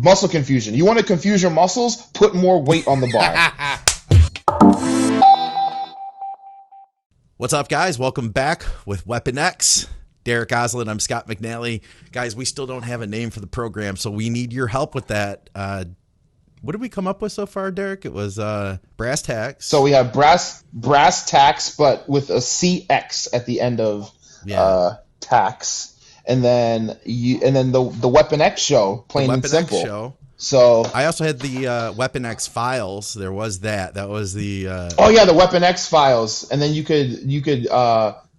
Muscle confusion. You want to confuse your muscles? Put more weight on the bar. What's up, guys? Welcome back with WEAPONX. Derik Oslan, I'm Scott McNally. Guys, we still don't have a name for the program, so we need your help with that. What did we come up with so far, Derik? It was brass tacks. So we have brass tacks, but with a CX at the end of tacks, and then the WEAPONX show, plain and simple. Show. So I also had the WEAPONX files. There was that. That was the the WEAPONX files, and then you could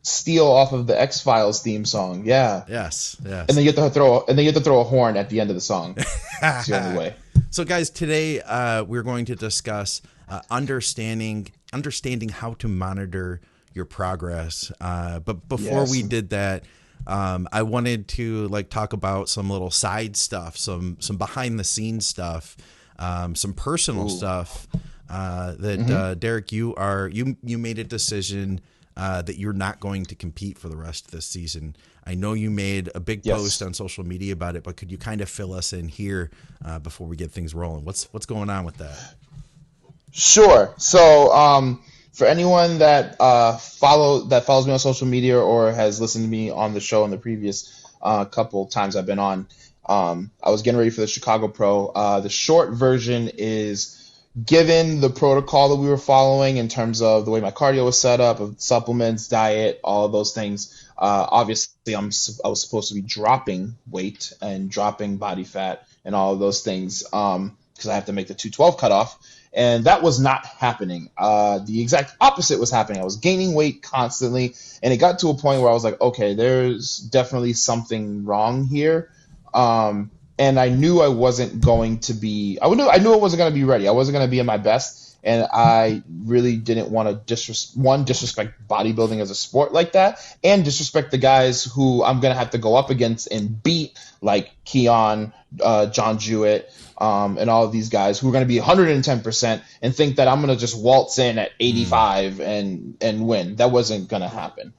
steal off of the X Files theme song. Yeah. Yes. And then you have to throw a horn at the end of the song. That's the only way. So, guys, today we're going to discuss understanding how to monitor your progress. But before we did that, I wanted to talk about some little side stuff, some behind the scenes stuff, some personal stuff that Derik, you made a decision that you're not going to compete for the rest of this season. I know you made a big post on social media about it, but could you kind of fill us in here before we get things rolling? What's going on with that? Sure. So for anyone that follows me on social media or has listened to me on the show in the previous couple times I've been on, I was getting ready for the Chicago Pro. The short version is, given the protocol that we were following in terms of the way my cardio was set up, of supplements, diet, all of those things, obviously I was supposed to be dropping weight and dropping body fat and all of those things because I have to make the 212 cutoff, and that was not happening. The exact opposite was happening. I was gaining weight constantly, and it got to a point where I was like, okay, there's definitely something wrong here. And I knew I wasn't going to be. I knew I wasn't going to be ready. I wasn't going to be in my best, and I really didn't want to disrespect bodybuilding as a sport like that, and disrespect the guys who I'm going to have to go up against and beat, like Keon, John Jewett, and all of these guys who are going to be 110%, and think that I'm going to just waltz in at 85 and win. That wasn't going to happen.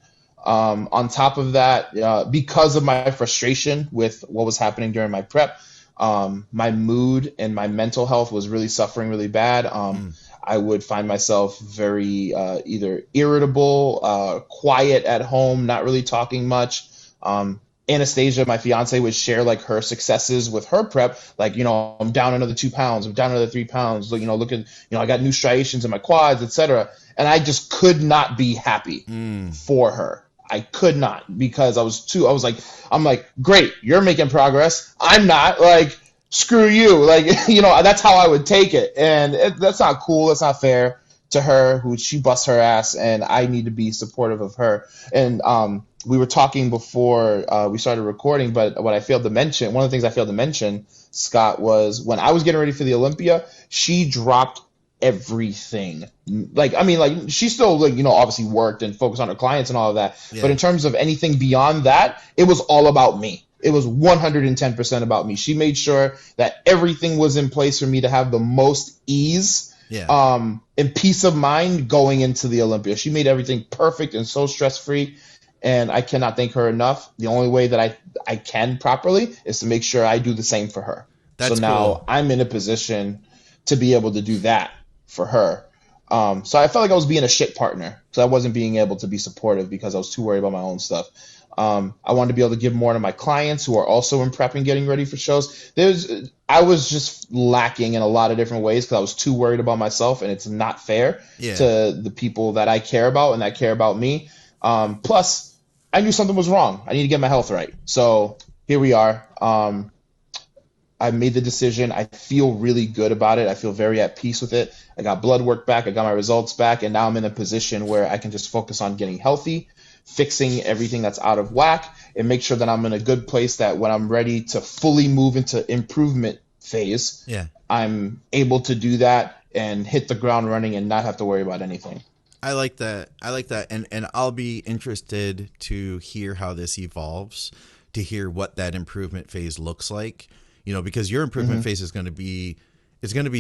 On top of that, because of my frustration with what was happening during my prep, my mood and my mental health was really suffering really bad. I would find myself very either irritable, quiet at home, not really talking much. Anastasia, my fiance, would share her successes with her prep. I'm down another 2 pounds. I'm down another 3 pounds. Look at, I got new striations in my quads, etc. And I just could not be happy for her. I could not, because I'm like, great, you're making progress. I'm not. Screw you. That's how I would take it. And that's not cool. That's not fair to her, who she busts her ass, and I need to be supportive of her. And we were talking before we started recording, but one of the things I failed to mention, Scott, was when I was getting ready for the Olympia, she dropped everything. She still obviously worked and focused on her clients and all of that. Yeah. But in terms of anything beyond that, it was all about me. It was 110% about me. She made sure that everything was in place for me to have the most ease and peace of mind going into the Olympia. She made everything perfect and so stress-free, and I cannot thank her enough. The only way that I can properly is to make sure I do the same for her. That's so now cool. I'm in a position to be able to do that for her. So I felt like I was being a shit partner, because I wasn't being able to be supportive because I was too worried about my own stuff. I wanted to be able to give more to my clients who are also in prep and getting ready for shows. I was just lacking in a lot of different ways because I was too worried about myself, and it's not fair to the people that I care about and that care about me. Plus, I knew something was wrong. I need to get my health right. So here we are. I made the decision. I feel really good about it. I feel very at peace with it. I got blood work back. I got my results back. And now I'm in a position where I can just focus on getting healthy, fixing everything that's out of whack, and make sure that I'm in a good place that when I'm ready to fully move into improvement phase, I'm able to do that and hit the ground running and not have to worry about anything. I like that. And I'll be interested to hear how this evolves, to hear what that improvement phase looks like. Because your improvement phase is going to be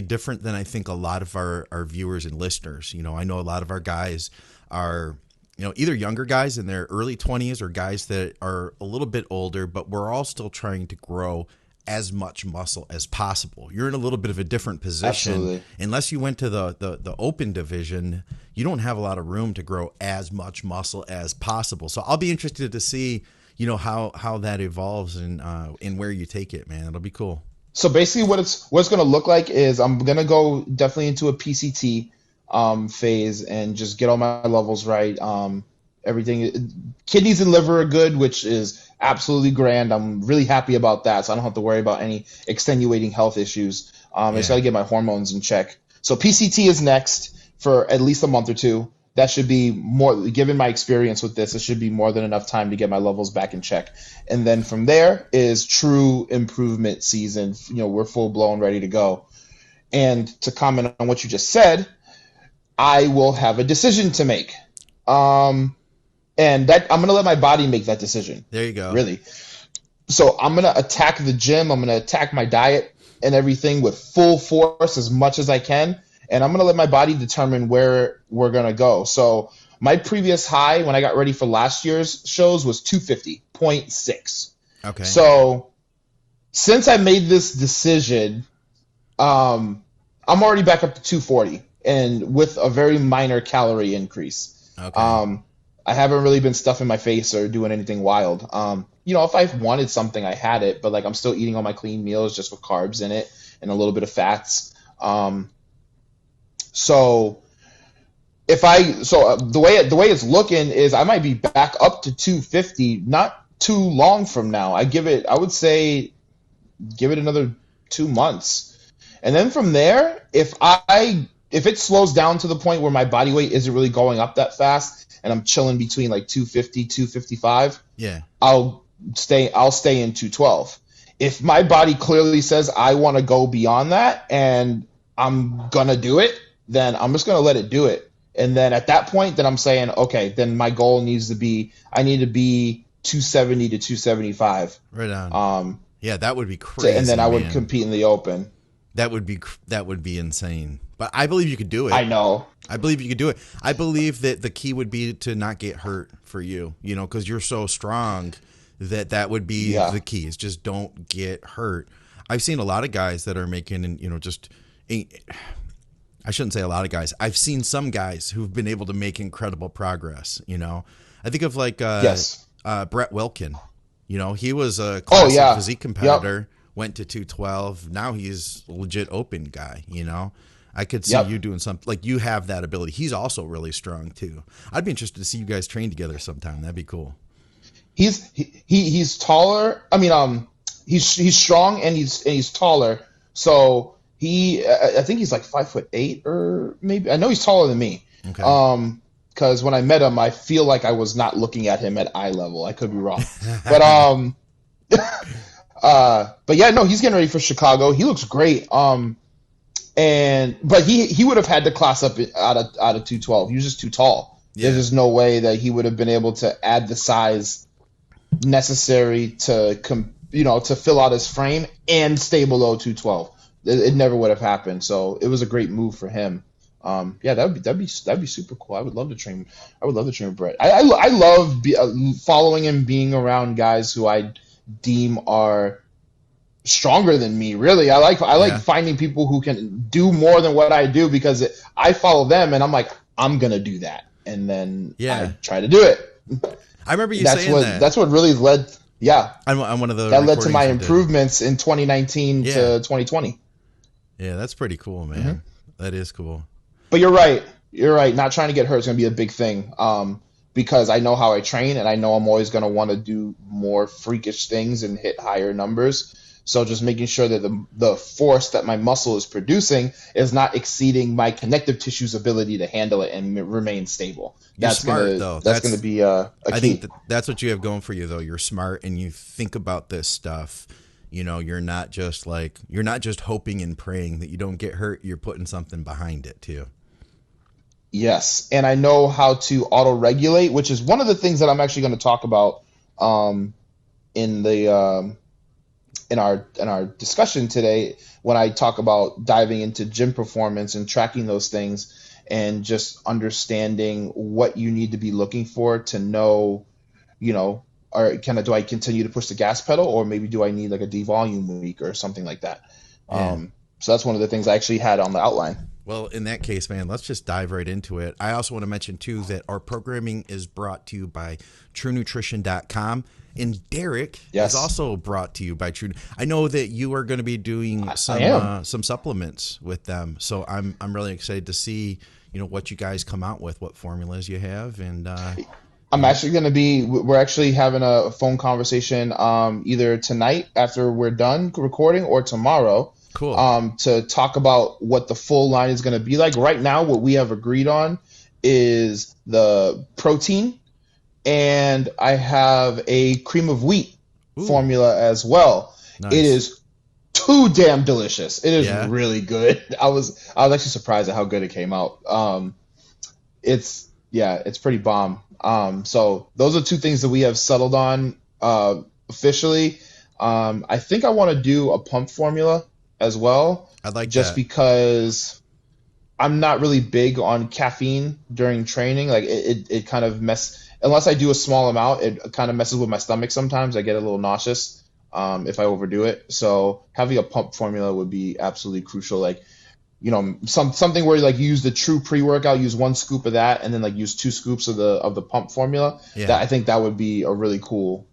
different than I think a lot of our viewers and listeners. I know a lot of our guys are, either younger guys in their early 20s or guys that are a little bit older, but we're all still trying to grow as much muscle as possible. You're in a little bit of a different position. Absolutely. Unless you went to the open division, you don't have a lot of room to grow as much muscle as possible. So I'll be interested to see, you know, how that evolves and where you take it, man. It'll be cool. So basically what it's going to look like is I'm going to go definitely into a PCT phase and just get all my levels right. Everything, kidneys and liver are good, which is absolutely grand. I'm really happy about that, so I don't have to worry about any extenuating health issues. I just got to get my hormones in check. So PCT is next for at least a month or two. That should be more, given my experience with this, it should be more than enough time to get my levels back in check. And then from there is true improvement season. You know, we're full blown ready to go. And to comment on what you just said, I will have a decision to make. And that I'm going to let my body make that decision. There you go. Really. So I'm going to attack the gym. I'm going to attack my diet and everything with full force as much as I can. And I'm going to let my body determine where we're going to go. So my previous high when I got ready for last year's shows was 250.6. Okay. So since I made this decision, I'm already back up to 240 and with a very minor calorie increase. Okay. I haven't really been stuffing my face or doing anything wild. You know, if I wanted something, I had it, but like I'm still eating all my clean meals just with carbs in it and a little bit of fats. So the way it's looking is I might be back up to 250 not too long from now. I would say give it another 2 months. And then from there, if it slows down to the point where my body weight isn't really going up that fast and I'm chilling between like 250, 255, yeah, I'll stay in 212. If my body clearly says I want to go beyond that and I'm going to do it, then I'm just going to let it do it. And then at that point, then I'm saying, okay, then my goal needs to be, I need to be 270 to 275. Right on. Yeah, that would be crazy. And then I would compete in the open. That would be insane. But I believe you could do it. I know. I believe you could do it. I believe that the key would be to not get hurt for you, you know, because you're so strong that would be the key is just don't get hurt. I've seen a lot of guys that are making, you know, I shouldn't say a lot of guys. I've seen some guys who've been able to make incredible progress, you know. I think of like Brett Wilkin. You know, he was a classic physique competitor, went to 212. Now he's a legit open guy, you know. I could see you doing something like you have that ability. He's also really strong too. I'd be interested to see you guys train together sometime. That'd be cool. He's taller. I mean, he's strong and he's taller. So I think he's like 5'8" or maybe. I know he's taller than me. Okay. Because when I met him, I feel like I was not looking at him at eye level. I could be wrong, but but yeah, no, he's getting ready for Chicago. He looks great. But he would have had to class up out of 212. He was just too tall. Yeah. There's just no way that he would have been able to add the size necessary to fill out his frame and stay below 212. It never would have happened. So it was a great move for him. Yeah, that'd be super cool. I would love to train. With Brett. I love following and being around guys who I deem are stronger than me. Really, I like finding people who can do more than what I do because I follow them and I'm like, I'm gonna do that, and then I try to do it. I remember you saying that. That's what really led. Yeah, I'm one of the that led to my improvements in 2019 to 2020. Yeah, that's pretty cool, man. Mm-hmm. That is cool. But you're right. Not trying to get hurt is gonna be a big thing. Because I know how I train and I know I'm always gonna want to do more freakish things and hit higher numbers. So just making sure that the force that my muscle is producing is not exceeding my connective tissue's ability to handle it and remain stable. You're smart, though. That's going to be a key. I think that's what you have going for you, though. You're smart and you think about this stuff. You know, you're not just hoping and praying that you don't get hurt. You're putting something behind it too. Yes, and I know how to auto-regulate, which is one of the things that I'm actually going to talk about in our discussion today when I talk about diving into gym performance and tracking those things and just understanding what you need to be looking for to know, you know, do I continue to push the gas pedal, or maybe do I need like a devolume week or something like that? Yeah. So that's one of the things I actually had on the outline. Well, in that case, man, let's just dive right into it. I also want to mention, too, that our programming is brought to you by TrueNutrition.com. And Derik is also brought to you by True. I know that you are going to be doing some supplements with them. So I'm really excited to see, what you guys come out with, what formulas you have. And I'm actually going to we're actually having a phone conversation either tonight after we're done recording or tomorrow. Cool. To talk about what the full line is going to be like. Right now, what we have agreed on is the protein, and I have a cream of wheat formula as well. Nice. It is too damn delicious. It is really good. I was actually surprised at how good it came out. It's pretty bomb. So those are two things that we have settled on officially. I think I want to do a pump formula as well. I'd like just because I'm not really big on caffeine during training. Like it kind of unless I do a small amount, it kind of messes with my stomach sometimes. I get a little nauseous if I overdo it. So having a pump formula would be absolutely crucial. Like, something where like you use the true pre-workout, use 1 scoop of that, and then like use 2 scoops of the pump formula. Yeah. That I think that would be a really cool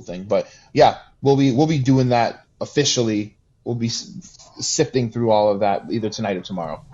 thing. But yeah, we'll be doing that officially. We'll be sifting through all of that either tonight or tomorrow.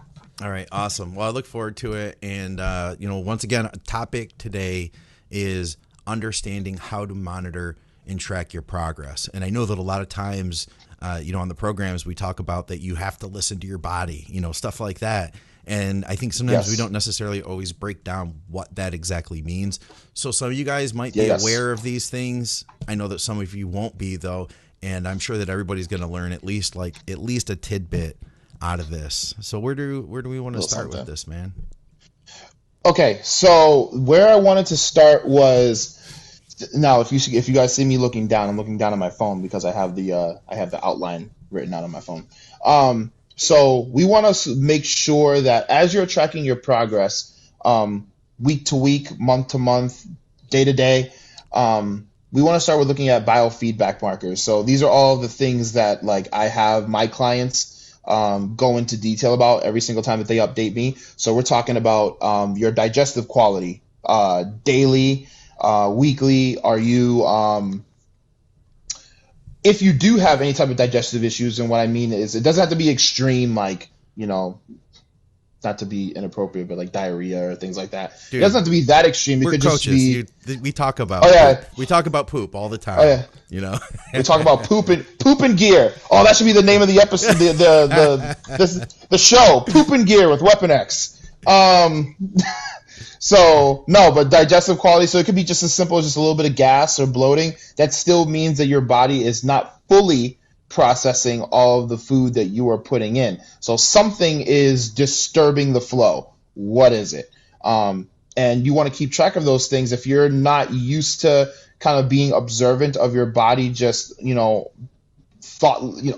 All right, awesome. Well, I look forward to it. And, once again, a topic today is understanding how to monitor and track your progress. And I know that a lot of times, on the programs, we talk about that you have to listen to your body, stuff like that. And I think sometimes we don't necessarily always break down what that exactly means. So some of you guys might be aware of these things. I know that some of you won't be, though. And I'm sure that everybody's going to learn at least a tidbit out of this. So where do we want to start with this, man? Okay, so where I wanted to start was now. If you guys see me looking down, I'm looking down at my phone because I have the outline written out on my phone. So we want to make sure that as you're tracking your progress, week to week, month to month, day to day. We want to start with looking at biofeedback markers. So these are all the things that like I have my clients go into detail about every single time that they update me. So we're talking about your digestive quality, daily, weekly. Are you if you do have any type of digestive issues, and what I mean is it doesn't have to be extreme, like, not to be inappropriate, but like diarrhea or things like that. Dude, it doesn't have to be that extreme. It could coaches. Just be. We talk about. Oh yeah. We talk about poop all the time. Oh yeah. We talk about poop and gear. Oh, that should be the name of the episode. The show, Poop and Gear with WEAPONX. So no, but digestive quality. So it could be just as simple as just a little bit of gas or bloating. That still means that your body is not fully processing all of the food that you are putting in. So something is disturbing the flow. What is it? And you want to keep track of those things. If you're not used to kind of being observant of your body, just,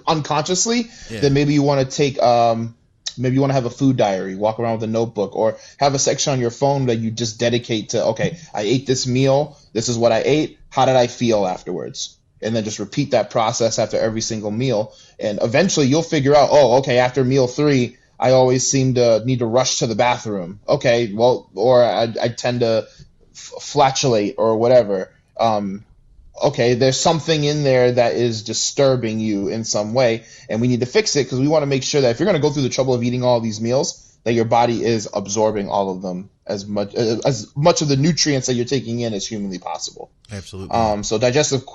unconsciously, then maybe you want to take, maybe you want to have a food diary, walk around with a notebook, or have a section on your phone that you just dedicate to, okay, I ate this meal. This is what I ate. How did I feel afterwards? And then just repeat that process after every single meal. And eventually you'll figure out, oh, okay, after meal 3, I always seem to need to rush to the bathroom. Okay, well, or I tend to flatulate or whatever. Okay, there's something in there that is disturbing you in some way, and we need to fix it because we want to make sure that if you're going to go through the trouble of eating all these meals, that your body is absorbing all of them as much of the nutrients that you're taking in as humanly possible. Absolutely. So digestive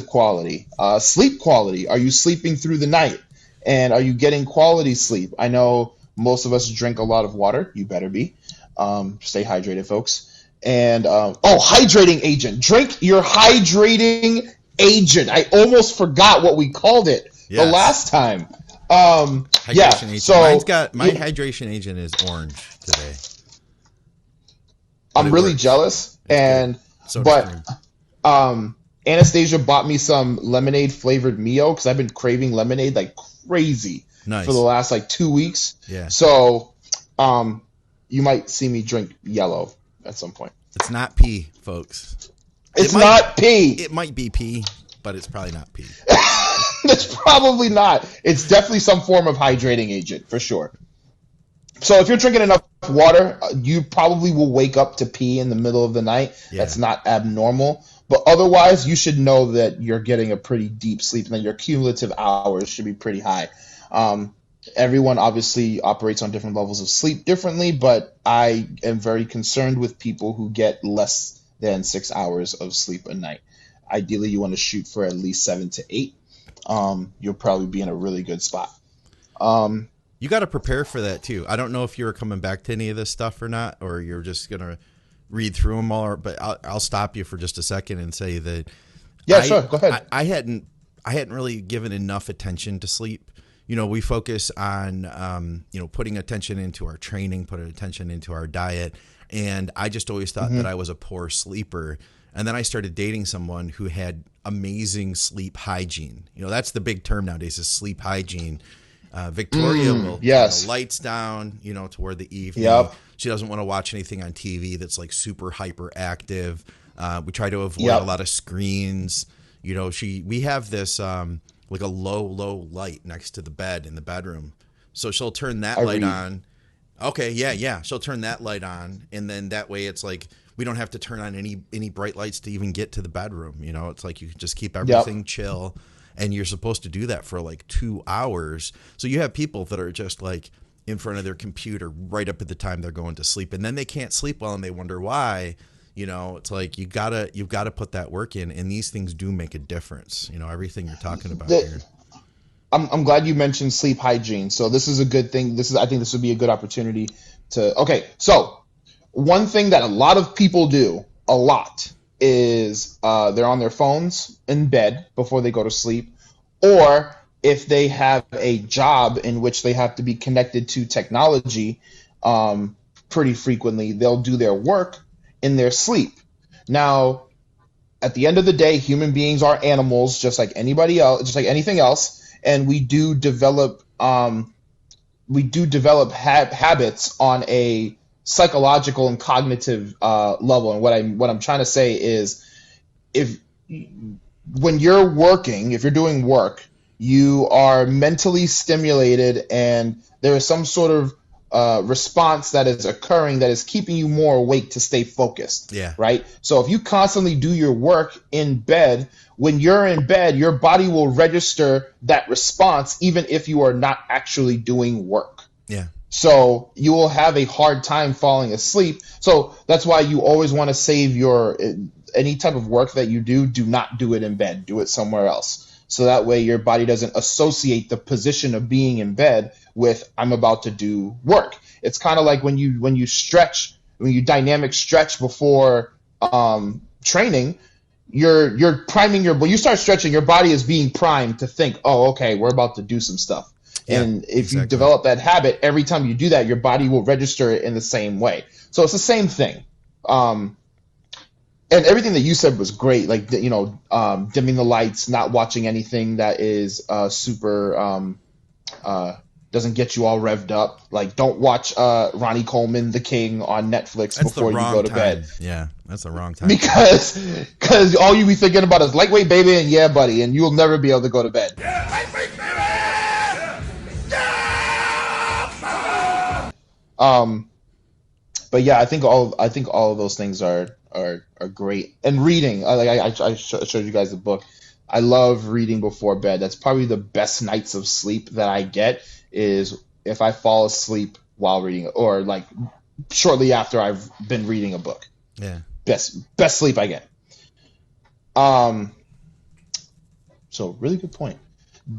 quality, sleep quality. Are you sleeping through the night? And are you getting quality sleep? I know most of us drink a lot of water. You better be. Stay hydrated, folks. And hydrating agent. Drink your hydrating agent. I almost forgot what we called it the last time. Hydration agent. So my hydration agent is orange today. I'm really jealous, Anastasia bought me some lemonade flavored Mio because I've been craving lemonade like crazy for the last like 2 weeks. Yeah. So, you might see me drink yellow at some point. It's not pee, folks. It's not pee. It might be pee, but it's probably not pee. It's probably not. It's definitely some form of hydrating agent for sure. So if you're drinking enough water, you probably will wake up to pee in the middle of the night. Yeah. That's not abnormal. But otherwise, you should know that you're getting a pretty deep sleep and that your cumulative hours should be pretty high. Everyone obviously operates on different levels of sleep differently, but I am very concerned with people who get less than 6 hours of sleep a night. Ideally, you want to shoot for at least 7 to 8. You'll probably be in a really good spot. You got to prepare for that too. I don't know if you were coming back to any of this stuff or not, or you're just going to read through them all, but I'll stop you for just a second and say that. Yeah, sure. Go ahead. I hadn't really given enough attention to sleep. You know, we focus on, putting attention into our training, putting attention into our diet. And I just always thought that I was a poor sleeper. And then I started dating someone who had amazing sleep hygiene. You know, that's the big term nowadays, is sleep hygiene. Victoria will turn the lights down, toward the evening. Yep. She doesn't want to watch anything on TV that's like super hyperactive. We try to avoid a lot of screens. We have this like a low light next to the bed in the bedroom. So she'll turn that light on. Okay, yeah. She'll turn that light on, and then that way it's like we don't have to turn on any bright lights to even get to the bedroom. It's like you can just keep everything chill. And you're supposed to do that for like 2 hours. So you have people that are just like in front of their computer right up at the time they're going to sleep, and then they can't sleep well and they wonder why. It's like you've got to put that work in, and these things do make a difference. Everything you're talking about here. I'm glad you mentioned sleep hygiene. So this is a good thing. I think this would be a good opportunity to. Okay, so one thing that a lot of people do a lot is they're on their phones in bed before they go to sleep, or if they have a job in which they have to be connected to technology pretty frequently, they'll do their work in their sleep. Now, at the end of the day, human beings are animals just like anybody else, just like anything else, and we do develop habits on a psychological and cognitive level. And what I'm trying to say is, when you're working, if you're doing work, you are mentally stimulated, and there is some sort of response that is occurring that is keeping you more awake to stay focused. Yeah. Right. So if you constantly do your work in bed, when you're in bed, your body will register that response, even if you are not actually doing work. Yeah. So you will have a hard time falling asleep. So that's why you always want to save any type of work that you do not do it in bed. Do it somewhere else. So that way your body doesn't associate the position of being in bed with I'm about to do work. It's kind of like when you stretch, when you dynamic stretch before training, you're priming when you start stretching, your body is being primed to think, oh, okay, we're about to do some stuff. Yeah, and if you develop that habit, every time you do that, your body will register it in the same way. So it's the same thing. And everything that you said was great. Like, dimming the lights, not watching anything that is super doesn't get you all revved up. Like, don't watch Ronnie Coleman, The King on Netflix before you go to bed. Yeah, that's the wrong time. Because all you be thinking about is lightweight baby and yeah buddy, and you'll never be able to go to bed. Yeah, lightweight baby! But yeah, I think all of those things are great. And reading, I showed you guys the book. I love reading before bed. That's probably the best nights of sleep that I get, is if I fall asleep while reading, or like shortly after I've been reading a book. Yeah. Best sleep I get. So really good point.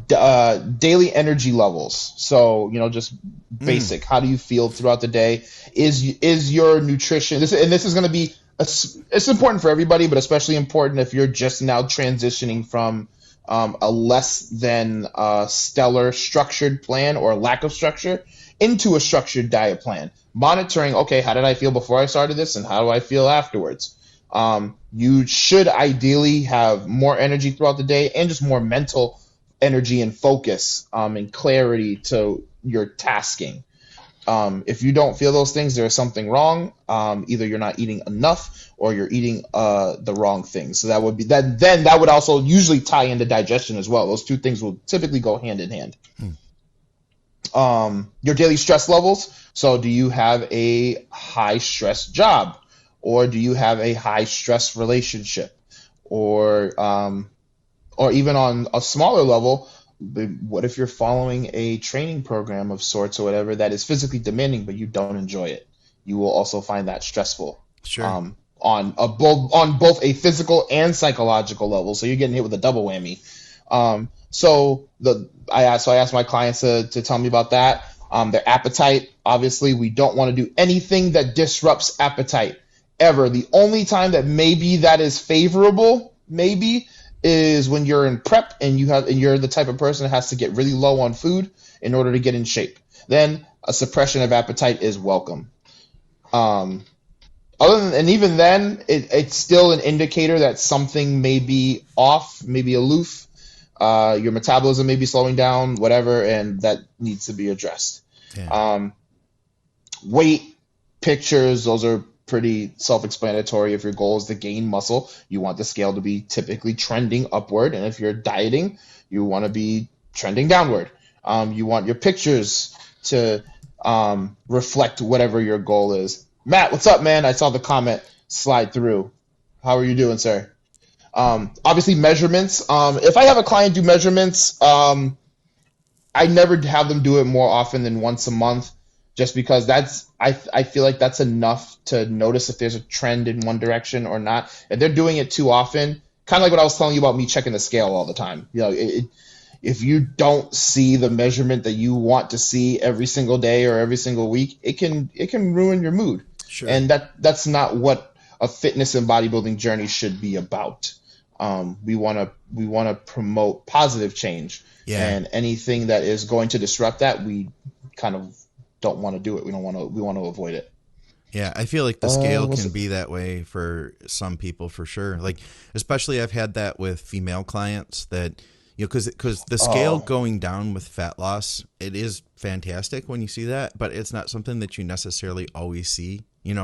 Daily energy levels. So, just basic. How do you feel throughout the day? Is your nutrition, this is going to be, it's important for everybody, but especially important if you're just now transitioning from a less than stellar structured plan or lack of structure into a structured diet plan. Monitoring, okay, how did I feel before I started this, and how do I feel afterwards? You should ideally have more energy throughout the day, and just more mental energy and focus and clarity to your tasking. If you don't feel those things, there's something wrong. Either you're not eating enough or you're eating the wrong things. So that would be that. Then that would also usually tie into digestion as well. Those two things will typically go hand in hand. Your daily stress levels. So do you have a high stress job, or do you have a high stress relationship, or even on a smaller level? What if you're following a training program of sorts or whatever that is physically demanding, but you don't enjoy it? You will also find that stressful. Sure. On both a physical and psychological level. So you're getting hit with a double whammy. I asked my clients to tell me about that. Their appetite. Obviously, we don't want to do anything that disrupts appetite ever. The only time that maybe that is favorable, is when you're in prep and you're the type of person that has to get really low on food in order to get in shape. Then a suppression of appetite is welcome. And even then, it's still an indicator that something may be off, maybe aloof. Your metabolism may be slowing down, whatever, and that needs to be addressed. Yeah. Weight, pictures, those are pretty self-explanatory. If your goal is to gain muscle, you want the scale to be typically trending upward, and if you're dieting, you want to be trending downward. You want your pictures to reflect whatever your goal is. Matt, what's up, man? I saw the comment slide through. How are you doing, sir? Obviously, measurements. If I have a client do measurements, I never have them do it more often than once a month, just because I feel like that's enough to notice if there's a trend in one direction or not. If they're doing it too often, kind of like what I was telling you about me checking the scale all the time. If you don't see the measurement that you want to see every single day or every single week, it can ruin your mood. Sure. And that's not what a fitness and bodybuilding journey should be about. We want to promote positive change. Yeah. And anything that is going to disrupt that, we kind of don't want to do it. We want to avoid it. Yeah, I feel like the scale can be that way for some people, for sure. Like, especially I've had that with female clients that, because the scale going down with fat loss, it is fantastic when you see that, but it's not something that you necessarily always see,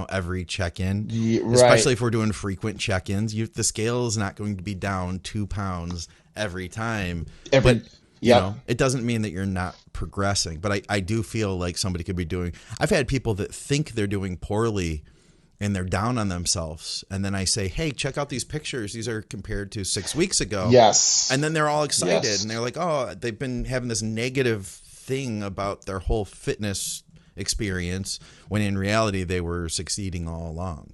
every check-in. Yeah, right. Especially if we're doing frequent check-ins, the scale is not going to be down 2 pounds every time. It doesn't mean that you're not progressing, but I do feel like somebody could be doing. I've had people that think they're doing poorly and they're down on themselves. And then I say, hey, check out these pictures. These are compared to 6 weeks ago. Yes. And then they're all excited and they're like, oh, they've been having this negative thing about their whole fitness experience when in reality they were succeeding all along,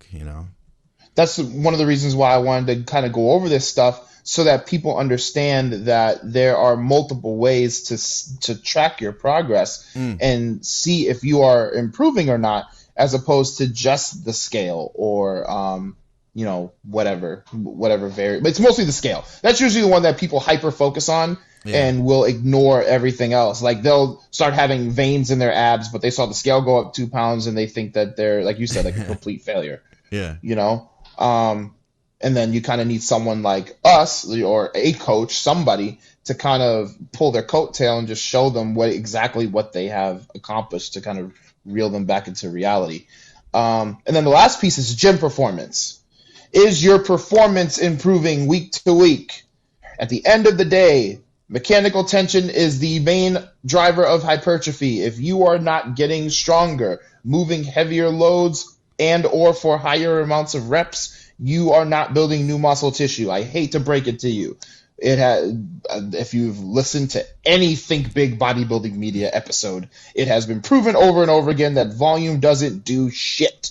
That's one of the reasons why I wanted to kind of go over this stuff, so that people understand that there are multiple ways to track your progress and see if you are improving or not, as opposed to just the scale or whatever variable. It's mostly the scale. That's usually the one that people hyper focus on and will ignore everything else. Like, they'll start having veins in their abs, but they saw the scale go up 2 pounds and they think that they're, like you said, like a complete failure. Yeah. And then you kind of need someone like us or a coach, somebody, to kind of pull their coattail and just show them what they have accomplished to kind of reel them back into reality. And then the last piece is gym performance. Is your performance improving week to week? At the end of the day, mechanical tension is the main driver of hypertrophy. If you are not getting stronger, moving heavier loads and or for higher amounts of reps, you are not building new muscle tissue. I hate to break it to you. If you've listened to any Think Big Bodybuilding Media episode, it has been proven over and over again that volume doesn't do shit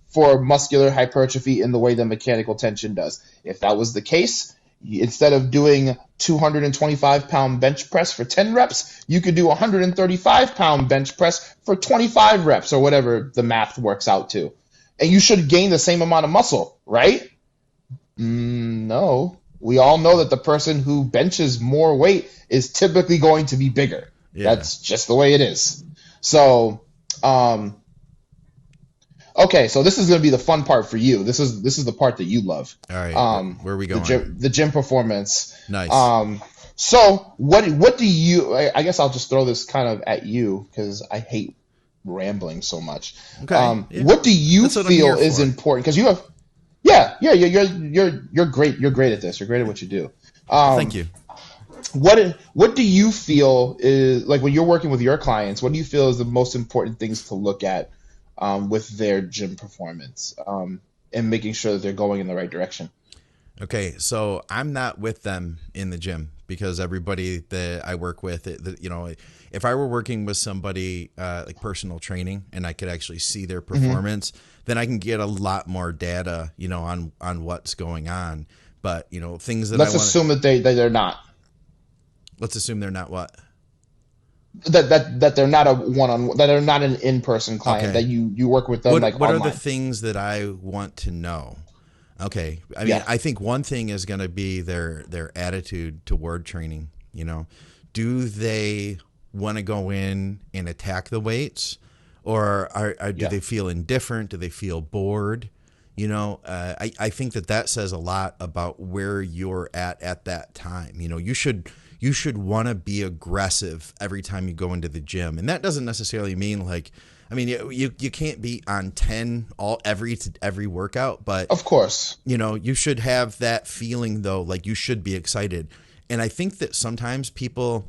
for muscular hypertrophy in the way that mechanical tension does. If that was the case, instead of doing 225-pound bench press for 10 reps, you could do 135-pound bench press for 25 reps, or whatever the math works out to. And you should gain the same amount of muscle, right? No. We all know that the person who benches more weight is typically going to be bigger. Yeah. That's just the way it is. So, okay, so this is going to be the fun part for you. This is the part that you love. All right, where are we going? The gym performance. Nice. So what do you? I guess I'll just throw this kind of at you, because I hate rambling so much. Okay. Yeah. What do you feel is important? Because you have, you're great. You're great at this. You're great at what you do. Thank you. What do you feel is, like, when you're working with your clients, what do you feel is the most important things to look at with their gym performance, and making sure that they're going in the right direction? Okay, so I'm not with them in the gym, because everybody that I work with, if I were working with somebody like personal training and I could actually see their performance, then I can get a lot more data, on what's going on. But, things that let's assume that they're not. Let's assume they're not what? That they're not a one-on-one, that they're not an in-person client, okay. That you work with them what online. What are the things that I want to know? Okay. I mean, I think one thing is going to be their attitude toward training. Do they want to go in and attack the weights, or do they feel indifferent? Do they feel bored? I think that says a lot about where you're at that time. You should want to be aggressive every time you go into the gym. And that doesn't necessarily mean you can't be on 10 every workout, but of course, you should have that feeling though, like you should be excited. And I think that sometimes people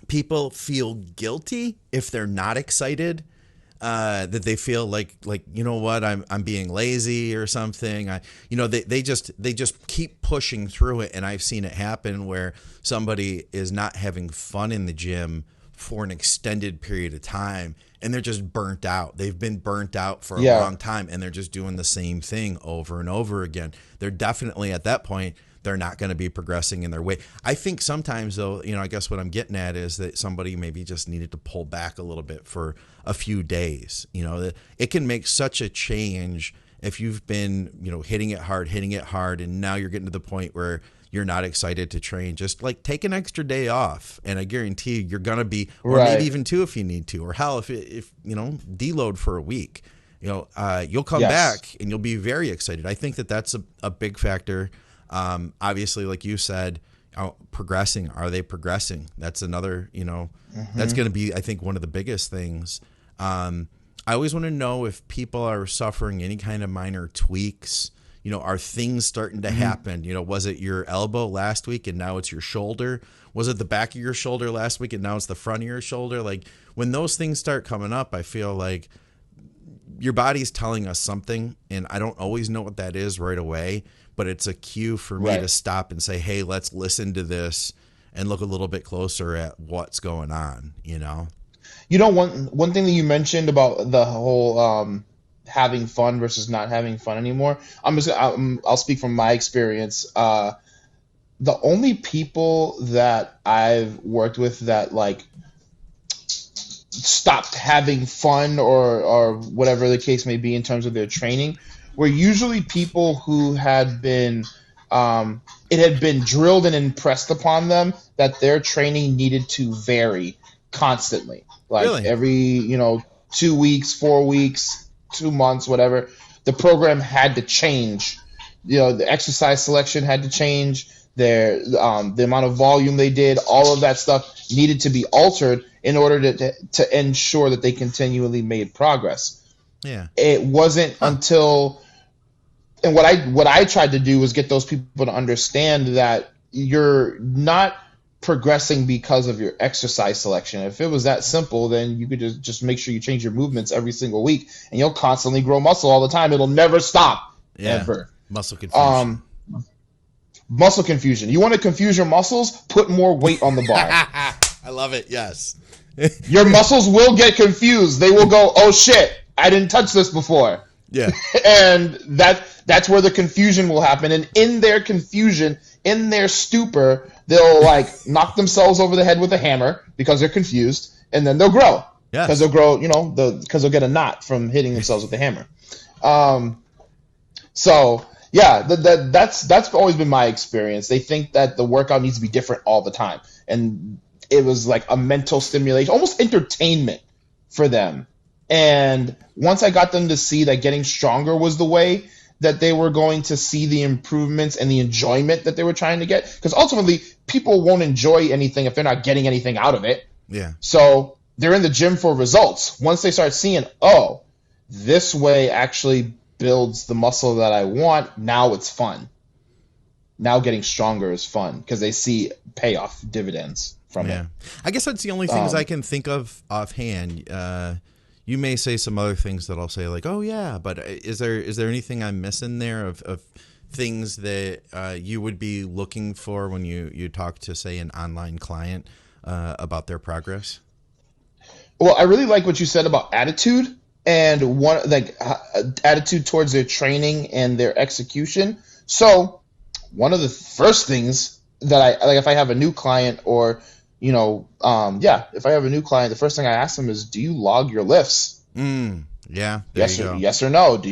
feel guilty if they're not excited, that they feel like, I'm being lazy or something. They just keep pushing through it. And I've seen it happen where somebody is not having fun in the gym for an extended period of time, and they're just burnt out. They've been burnt out for a long time, and they're just doing the same thing over and over again. They're definitely at that point, they're not going to be progressing in their weight. I think sometimes though, I guess what I'm getting at is that somebody maybe just needed to pull back a little bit for a few days. It can make such a change if you've been, hitting it hard, and now you're getting to the point where you're not excited to train. Just like take an extra day off, and I guarantee you're gonna be, or maybe even two if you need to, or hell, if deload for a week, you'll come back and you'll be very excited. I think that's a big factor. Obviously, like you said, progressing. Are they progressing? That's another, that's going to be, I think, one of the biggest things. I always want to know if people are suffering any kind of minor tweaks. Are things starting to happen? Was it your elbow last week and now it's your shoulder? Was it the back of your shoulder last week and now it's the front of your shoulder? Like, when those things start coming up, I feel like your body's telling us something, and I don't always know what that is right away, but it's a cue for me to stop and say, hey, let's listen to this and look a little bit closer at what's going on, One thing that you mentioned about the whole having fun versus not having fun anymore, I'll speak from my experience. The only people that I've worked with that stopped having fun or whatever the case may be in terms of their training were usually people who had been it had been drilled and impressed upon them that their training needed to vary constantly, every 2 weeks, 4 weeks, 2 months, whatever. The program had to change. The exercise selection had to change. The amount of volume they did, all of that stuff needed to be altered in order to ensure that they continually made progress. Yeah. It wasn't until, and what I tried to do was get those people to understand that you're not progressing because of your exercise selection. If it was that simple, then you could just make sure you change your movements every single week, and you'll constantly grow muscle all the time. It'll never stop, ever. Muscle confusion. Muscle confusion. You want to confuse your muscles? Put more weight on the bar. I love it. Yes. Your muscles will get confused. They will go, oh shit, I didn't touch this before. Yeah. And that's where the confusion will happen. And in their confusion, in their stupor, they'll knock themselves over the head with a hammer because they're confused, and then they'll grow. Yeah. Because they'll grow, because they'll get a knot from hitting themselves with the hammer. So yeah, that's always been my experience. They think that the workout needs to be different all the time, and it was like a mental stimulation, almost entertainment for them. And once I got them to see that getting stronger was the way that they were going to see the improvements and the enjoyment that they were trying to get, because ultimately people won't enjoy anything if they're not getting anything out of it. Yeah. So they're in the gym for results. Once they start seeing, oh, this way actually builds the muscle that I want, now it's fun. Now getting stronger is fun because they see payoff dividends from it. I guess that's the only things I can think of offhand. You may say some other things that I'll say like, oh yeah, but is there anything I'm missing there of things that you would be looking for when you talk to, say, an online client about their progress? Well, I really like what you said about attitude and attitude towards their training and their execution. So one of the first things that I like, if I have a new client or, if I have a new client, the first thing I ask them is, do you log your lifts? Yeah. Yes or no. Do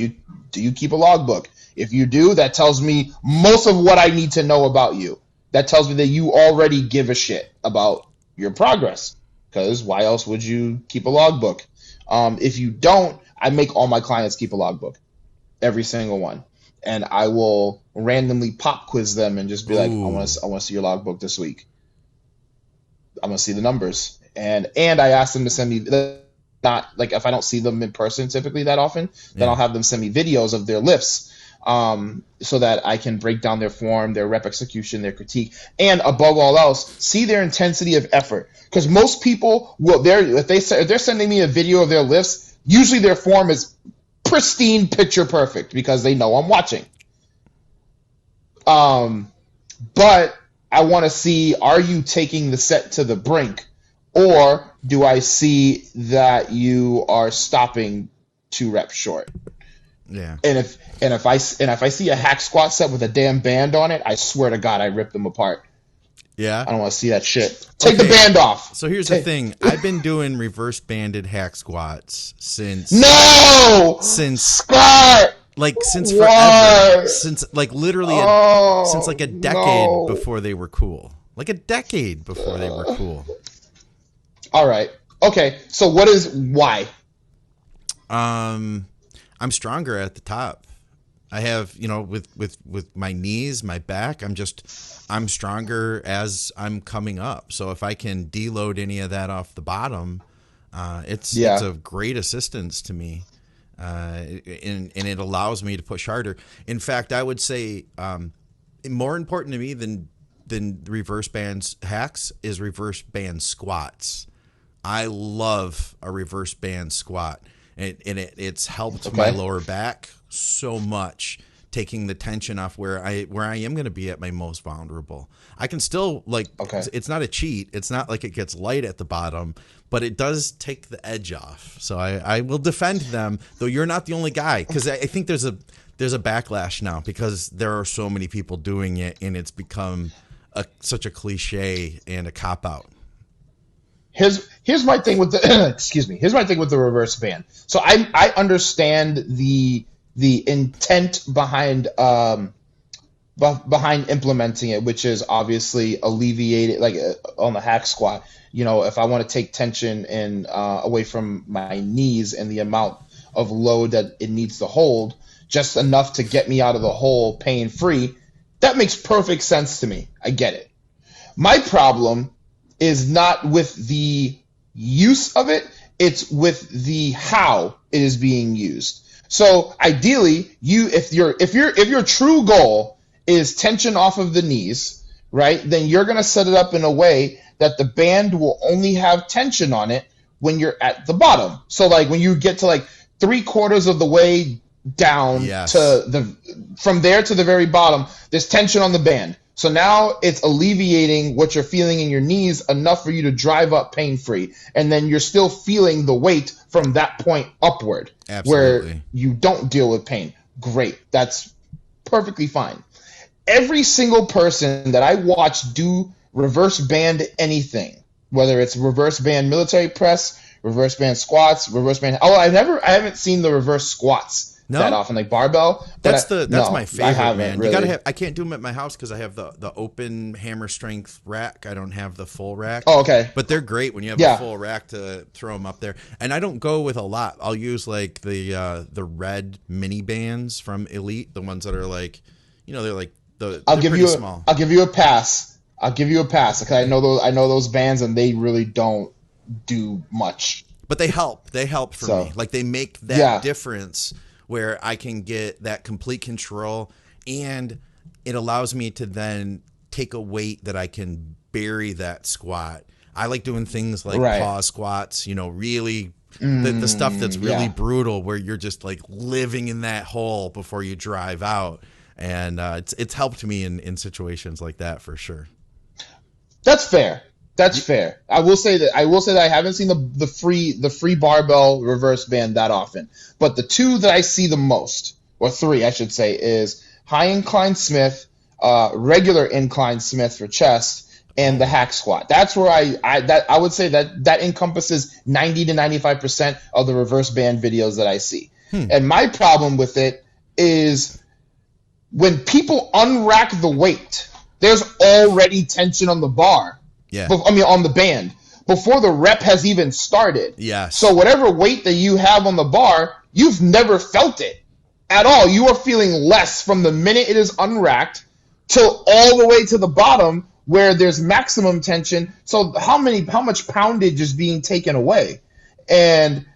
you keep a logbook? If you do, that tells me most of what I need to know about you. That tells me that you already give a shit about your progress. Because why else would you keep a logbook? If you don't, I make all my clients keep a logbook, every single one, and I will randomly pop quiz them and just be like, I want to see your logbook this week. I'm gonna see the numbers, and I ask them to send me not like if I don't see them in person typically that often, then I'll have them send me videos of their lifts. So that I can break down their form, their rep execution, their critique, and above all else, see their intensity of effort. Because most people will, if they're sending me a video of their lifts, usually their form is pristine, picture perfect, because they know I'm watching. But I want to see, are you taking the set to the brink, or do I see that you are stopping 2 reps short? Yeah. And if I see a hack squat set with a damn band on it, I swear to God, I rip them apart. Yeah. I don't want to see that shit. Take the band off. So here's the thing. I've been doing reverse banded hack squats since Scott! Like since forever. Since like literally since like a decade before they were cool. Like a decade before they were cool. All right. Okay. So why? I'm stronger at the top. I have, with my knees, my back, I'm stronger as I'm coming up. So if I can deload any of that off the bottom, it's a great assistance to me. And it allows me to push harder. In fact, I would say more important to me than reverse bands hacks is reverse band squats. I love a reverse band squat. And it's helped my lower back so much, taking the tension off where I am going to be at my most vulnerable. I can still it's not a cheat. It's not like it gets light at the bottom, but it does take the edge off. So I will defend them, though you're not the only guy, because I think there's a backlash now because there are so many people doing it, and it's become such a cliche and a cop out. Here's my thing with the excuse me. Here's my thing with the reverse band. So I understand the intent behind implementing it, which is obviously alleviated, like on the hack squat. If I want to take tension and away from my knees and the amount of load that it needs to hold, just enough to get me out of the hole pain free, that makes perfect sense to me. I get it. My problem is not with the use of it, it's with the how it is being used. So ideally, if your true goal is tension off of the knees, right, then you're going to set it up in a way that the band will only have tension on it when you're at the bottom. So like when you get to like 3/4 of the way down from there to the very bottom, there's tension on the band. So now it's alleviating what you're feeling in your knees enough for you to drive up pain-free. And then you're still feeling the weight from that point upward. Absolutely. Where you don't deal with pain. Great. That's perfectly fine. Every single person that I watch do reverse band anything, whether it's reverse band military press, reverse band squats, reverse band. Oh, I haven't seen the reverse squats that often, like barbell. That's my favorite, man. Really. You gotta have. I can't do them at my house because I have the open hammer strength rack. I don't have the full rack. Oh, okay. But they're great when you have a full rack to throw them up there. And I don't go with a lot. I'll use like the red mini bands from Elite, the ones that are like, they're like small. I'll give you a pass. Because I know those bands, and they really don't do much. But they help. They help for me. Like they make that difference where I can get that complete control, and it allows me to then take a weight that I can bury that squat. I like doing things like pause squats, you know, really the stuff that's really brutal where you're just like living in that hole before you drive out. And it's helped me in situations like that for sure. That's fair. That's fair. I will say that I haven't seen the free barbell reverse band that often. But the two that I see the most, or three I should say, is high incline Smith, regular incline Smith for chest, and the hack squat. That's where I would say that encompasses 90 to 95% of the reverse band videos that I see. And my problem with it is when people unrack the weight, there's already tension on the bar. Yeah. On the band before the rep has even started. Yes. So whatever weight that you have on the bar, you've never felt it at all. You are feeling less from the minute it is unracked till all the way to the bottom where there's maximum tension. So how much poundage is being taken away? And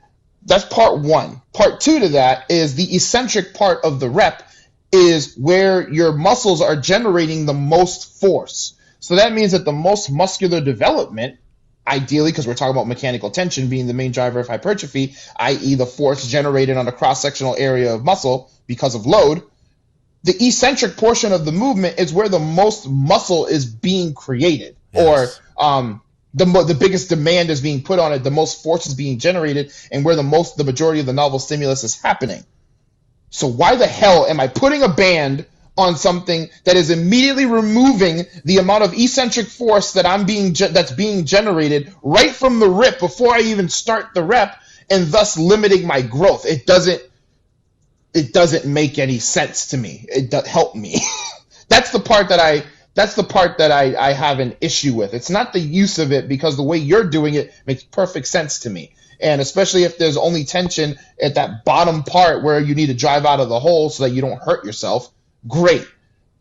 that's part one. Part two to that is the eccentric part of the rep is where your muscles are generating the most force. So that means that the most muscular development, ideally, because we're talking about mechanical tension being the main driver of hypertrophy, i.e. the force generated on a cross-sectional area of muscle because of load, the eccentric portion of the movement is where the most muscle is being created, or the biggest demand is being put on it, the most force is being generated, and where the majority of the novel stimulus is happening. So why the hell am I putting a band on something that is immediately removing the amount of eccentric force that that's being generated right from the rip before I even start the rep, and thus limiting my growth? It doesn't make any sense to me. It doesn't help me. That's the part that I have an issue with. It's not the use of it, because the way you're doing it makes perfect sense to me. And especially if there's only tension at that bottom part where you need to drive out of the hole so that you don't hurt yourself, great.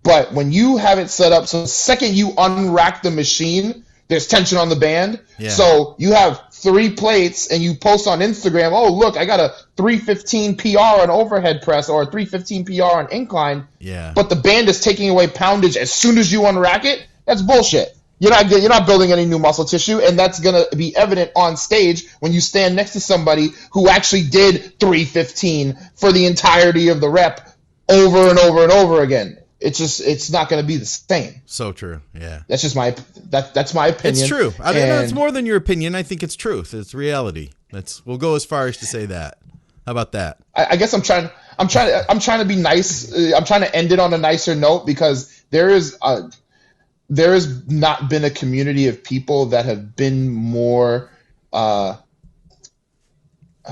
But when you have it set up so the second you unrack the machine, there's tension on the band. Yeah. So you have 3 plates and you post on Instagram, oh, look, I got a 315 PR on overhead press or a 315 PR on incline. Yeah. But the band is taking away poundage as soon as you unrack it. That's bullshit. You're not building any new muscle tissue, and that's going to be evident on stage when you stand next to somebody who actually did 315 for the entirety of the rep over and over and over again. It's not going to be the same. So true. Yeah. That's just that's my opinion. It's true. I mean, it's more than your opinion. I think it's truth. It's reality. We'll go as far as to say that. How about that? I guess I'm trying to be nice. I'm trying to end it on a nicer note, because there has not been a community of people that have been more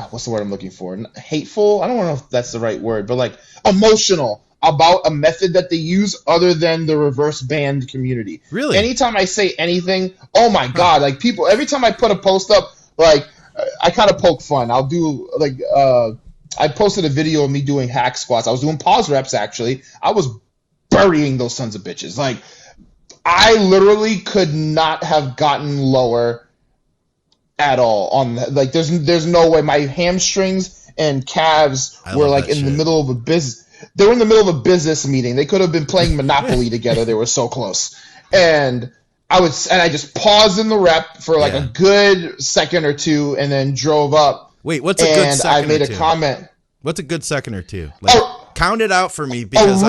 what's the word I'm looking for? Hateful? I don't know if that's the right word, but like emotional about a method that they use other than the reverse band community. Really? Anytime I say anything, oh my God, like people, every time I put a post up, like I kind of poke fun. I'll do like, I posted a video of me doing hack squats. I was doing pause reps, actually. I was burying those sons of bitches. Like, I literally could not have gotten lower at all on that. Like, there's no way. My hamstrings and calves were like in the middle of a business. They were in the middle of a business meeting. They could have been playing Monopoly together. They were so close. And I just paused in the rep for like a good second or two, and then drove up. Wait, what's a good second? And I made a comment. What's a good second or two? Like, count it out for me, because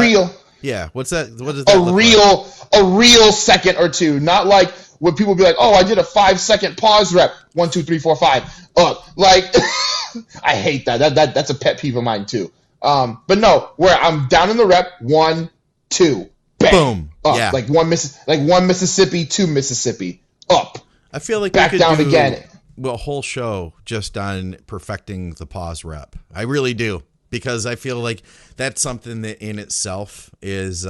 what's that? What does that look like? A real second or two, not like when people be like, "Oh, I did a 5-second pause rep. 1, 2, 3, 4, 5." Like I hate that. That's a pet peeve of mine too. But no, where I'm down in the rep, 1, 2, bang, boom, up. Like one Mississippi, 2 Mississippi, up. I feel like back we could down do again. A whole show just on perfecting the pause rep. I really do, because I feel like that's something that in itself is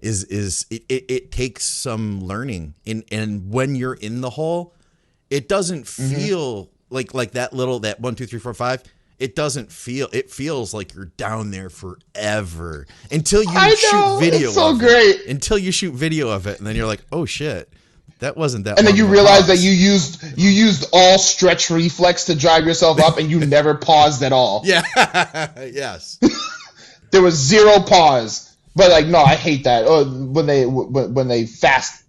it takes some learning. And when you're in the hole, it doesn't feel like that 1, 2, 3, 4, 5. It doesn't feel. It feels like you're down there forever until you shoot video. It's so of great. it. Until you shoot video of it, and then you're like, oh shit. That wasn't that. And then you long of a realize that pause. you used all stretch reflex to drive yourself up, and you never paused at all. Yeah. Yes. There was zero pause. But like, no, I hate that. When they fast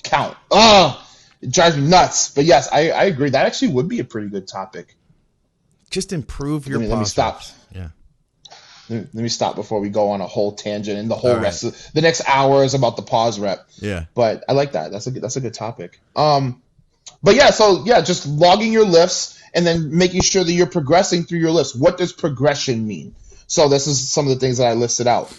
count. Oh, it drives me nuts. But yes, I agree. That actually would be a pretty good topic. Just improve your Let me stop. Yeah. Let me stop before we go on a whole tangent, and the whole rest of the next hour is about the pause rep. Yeah. But I like that. That's a good topic. But yeah, so yeah, just logging your lifts and then making sure that you're progressing through your lifts. What does progression mean? So this is some of the things that I listed out.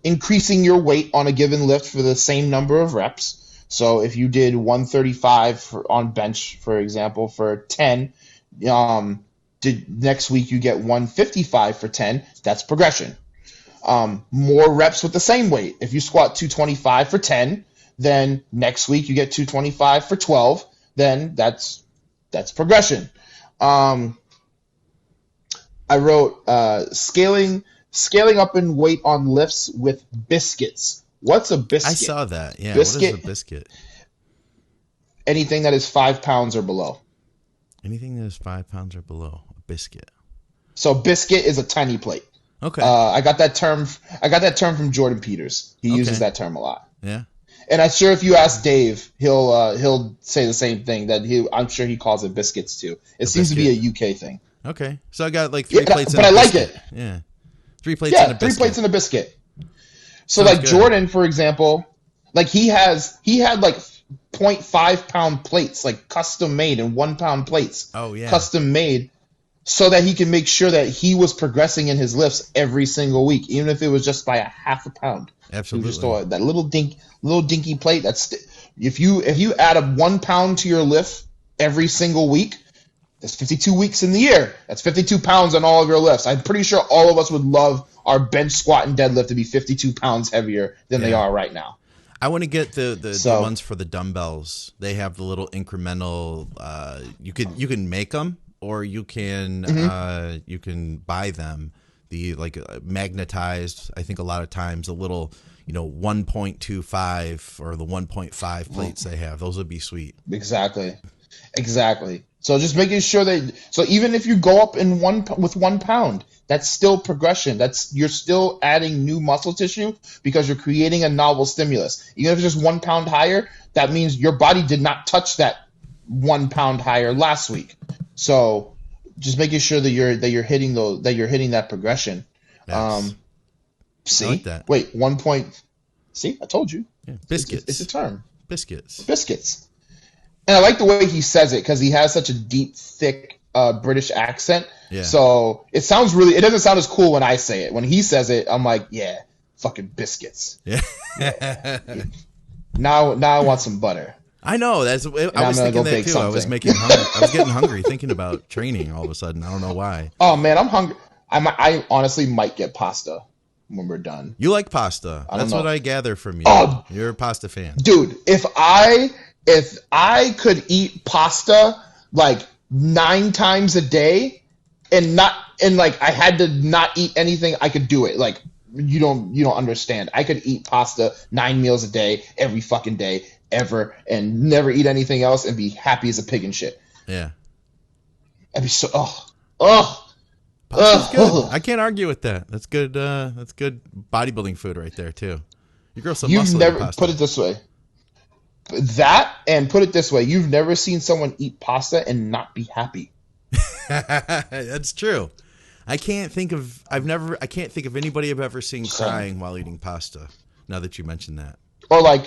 Increasing your weight on a given lift for the same number of reps. So if you did 135 on bench, for example, for 10, next week you get 155 for 10, that's progression. More reps with the same weight. If you squat 225 for 10, then next week you get 225 for 12, then that's progression. I wrote scaling up in weight on lifts with biscuits. What's a biscuit? I saw that. Yeah. Biscuit, what is a biscuit? Anything that is 5 pounds or below. Anything that is 5 pounds or below. A biscuit. So biscuit is a tiny plate. Okay. I got that term from Jordan Peters. He uses that term a lot. Yeah. And I'm sure if you ask Dave, he'll say the same thing. I'm sure he calls it biscuits too. It seems to be a UK thing. Okay. So I got like 3 plates. But I like it. Yeah. 3 plates and a biscuit. 3 plates and a biscuit. So Sounds like good. Jordan, for example, like he had like 0.5 pound plates, like custom made, and 1 pound plates. Oh yeah. Custom made, so that he can make sure that he was progressing in his lifts every single week, even if it was just by a half a pound. Absolutely. Just that little dinky plate. If you add a 1 pound to your lift every single week, that's 52 weeks in the year. That's 52 pounds on all of your lifts. I'm pretty sure all of us would love our bench, squat, and deadlift to be 52 pounds heavier than they are right now. I want to get the ones for the dumbbells. They have the little incremental. You can make them, or you can buy them. The magnetized. I think a lot of times a little 1.25 or the 1.5 plates they have. Those would be sweet. Exactly. So just making sure that even if you go up with 1 pound, that's still progression. You're still adding new muscle tissue because you're creating a novel stimulus. Even if it's just 1 pound higher, that means your body did not touch that 1 pound higher last week. So just making sure that you're hitting that progression. Nice. See, I like that. Wait, 1 point. See, I told you. Yeah. Biscuits. It's a term. Biscuits. And I like the way he says it because he has such a deep, thick British accent. Yeah. So it doesn't sound as cool when I say it. When he says it, I'm like, yeah, fucking biscuits. Yeah. Now I want some butter. I know. I was thinking that too. I was getting hungry thinking about training all of a sudden. I don't know why. Oh man, I'm hungry. I honestly might get pasta when we're done. You like pasta. That's what I gather from you. Oh, you're a pasta fan. Dude, if I could eat pasta like 9 times a day and I had to not eat anything, I could do it. Like you don't understand. I could eat pasta 9 meals a day, every fucking day, ever, and never eat anything else and be happy as a pig and shit. Yeah. I'd be so Pasta's good. I can't argue with that. That's good. That's good bodybuilding food right there too. You grow some muscle. You've never put it this way. You've never seen someone eat pasta and not be happy. That's true. I can't think of anybody I've ever seen crying while eating pasta. Now that you mention that. Or like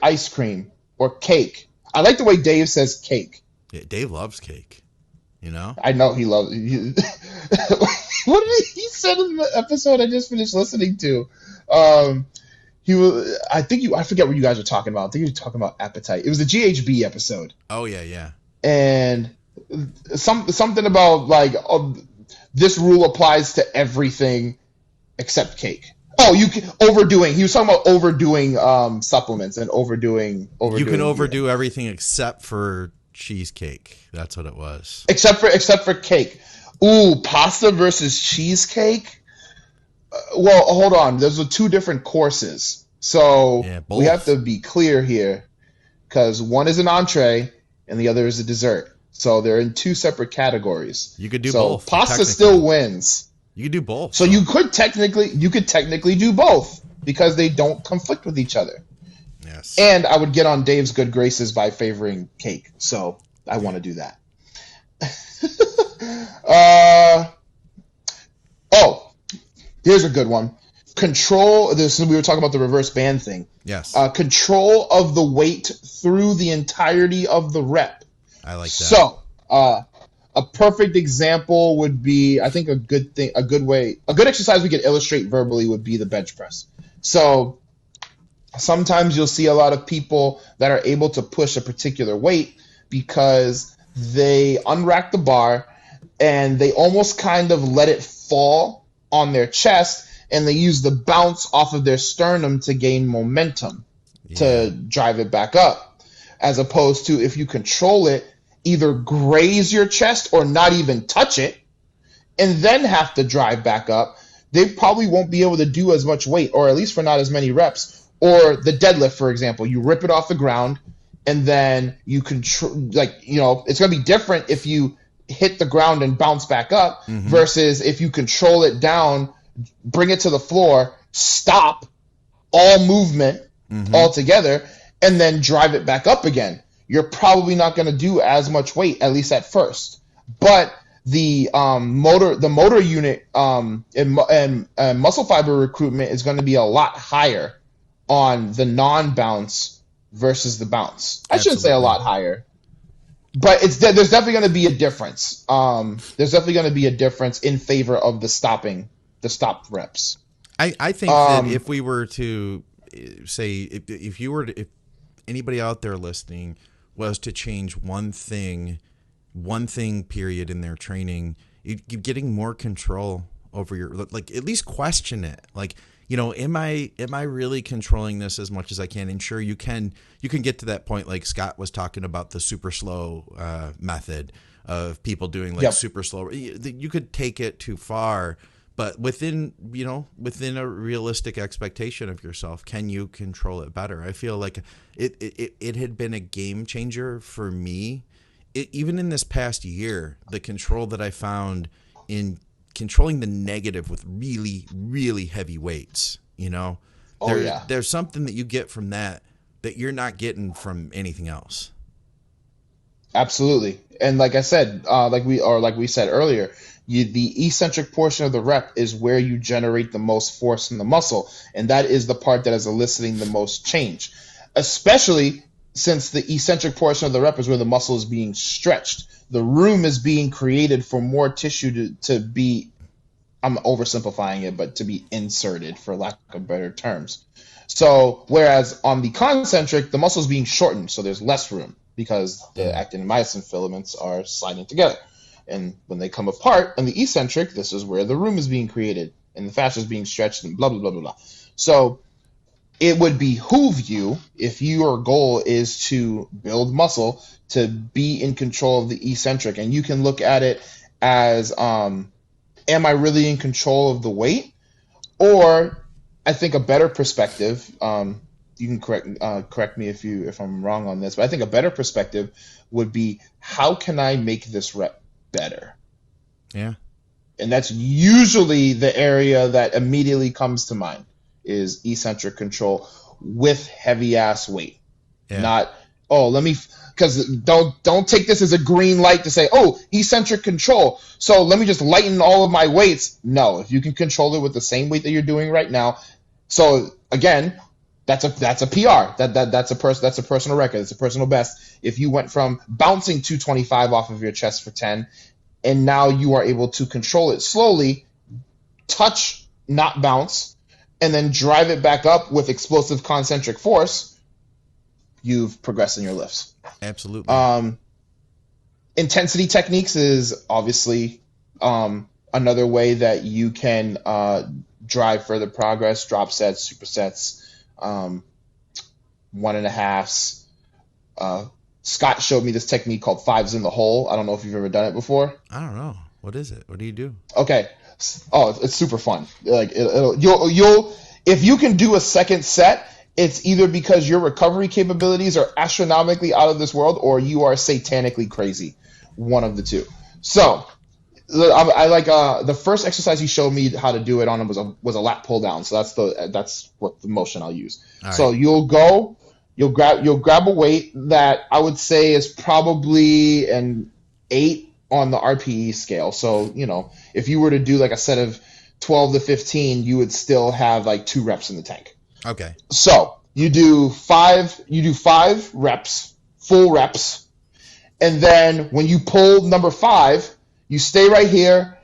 ice cream or cake. I like the way Dave says cake. Yeah, Dave loves cake. I know he loves it. What did he said in the episode I just finished listening to? I forget what you guys were talking about. I think you were talking about appetite. It was the GHB episode. Oh yeah. And something about this rule applies to everything except cake. Oh, you can overdoing. He was talking about overdoing supplements and overdoing. You can overdo everything except for cheesecake. That's what it was. Except for cake. Ooh, pasta versus cheesecake. Well, hold on. There's 2 different courses, so we have to be clear here. because one is an entree and the other is a dessert. So they're in two separate categories. You could do both. So pasta still wins. You could do both. So you could technically do both because they don't conflict with each other. Yes. And I would get on Dave's good graces by favoring cake. So I want to do that. Here's a good one. Control this. We were talking about the reverse band thing. Yes. Control of the weight through the entirety of the rep. I like that. So, a perfect example would be, I think a good exercise we could illustrate verbally would be the bench press. So, sometimes you'll see a lot of people that are able to push a particular weight because they unrack the bar and they almost kind of let it fall on their chest, and they use the bounce off of their sternum to gain momentum to drive it back up. As opposed to if you control it, either graze your chest or not even touch it, and then have to drive back up, they probably won't be able to do as much weight, or at least for not as many reps. Or the deadlift, for example, you rip it off the ground, and then you control, it's going to be different if you hit the ground and bounce back up versus if you control it down, bring it to the floor, stop all movement altogether, and then drive it back up again. You're probably not going to do as much weight, at least at first. But the motor unit and muscle fiber recruitment is going to be a lot higher on the non-bounce versus the bounce. I shouldn't say a lot higher, but there's definitely going to be a difference. There's definitely going to be a difference in favor of the stopped reps. I think that if we were to say, if anybody out there listening was to change one thing period in their training, you're getting more control over your, like, at least question it. Like, am I really controlling this as much as I can? And sure, you can get to that point, like Scott was talking about the super slow method of people doing super slow. You could take it too far, but within a realistic expectation of yourself, can you control it better? I feel like it had been a game changer for me. Even in this past year, the control that I found in controlling the negative with really, really heavy weights, there's something that you get from that you're not getting from anything else. Absolutely. And like I said, like we said earlier, the eccentric portion of the rep is where you generate the most force in the muscle, and that is the part that is eliciting the most change, especially since the eccentric portion of the rep is where the muscle is being stretched. The room is being created for more tissue to be, I'm oversimplifying it, but to be inserted, for lack of better terms. So whereas on the concentric, the muscle is being shortened, so there's less room because the actin and myosin filaments are sliding together. And when they come apart on the eccentric, this is where the room is being created and the fascia is being stretched and blah, blah, blah, blah, blah. So it would behoove you, if your goal is to build muscle, to be in control of the eccentric. And you can look at it as, am I really in control of the weight? Or I think a better perspective, you can correct me if I'm wrong on this, but I think a better perspective would be, how can I make this rep better? Yeah. And that's usually the area that immediately comes to mind, is eccentric control with heavy ass weight. Yeah. Not, because don't take this as a green light to say, eccentric control, so let me just lighten all of my weights. No, if you can control it with the same weight that you're doing right now. So again, that's a PR. That's a personal record. It's a personal best. If you went from bouncing 225 off of your chest for 10, and now you are able to control it slowly, touch, not bounce, and then drive it back up with explosive concentric force, you've progressed in your lifts. Absolutely. Intensity techniques is obviously another way that you can drive further progress. Drop sets, supersets, 1.5s. Scott showed me this technique called 5s in the hole. I don't know if you've ever done it before. I don't know. What is it? What do you do? Okay. It's super fun. Like you'll if you can do a second set it's either because your recovery capabilities are astronomically out of this world or you are satanically crazy. One of the two. So I like the first exercise he showed me how to do it on was a lat pull down. So that's what the motion I'll use. All so right. You'll grab a weight that I would say is probably an 8 on the RPE scale. So, if you were to do like a set of 12 to 15, you would still have like 2 reps in the tank. Okay. So you do 5 reps, full reps. And then when you pull number 5, you stay right here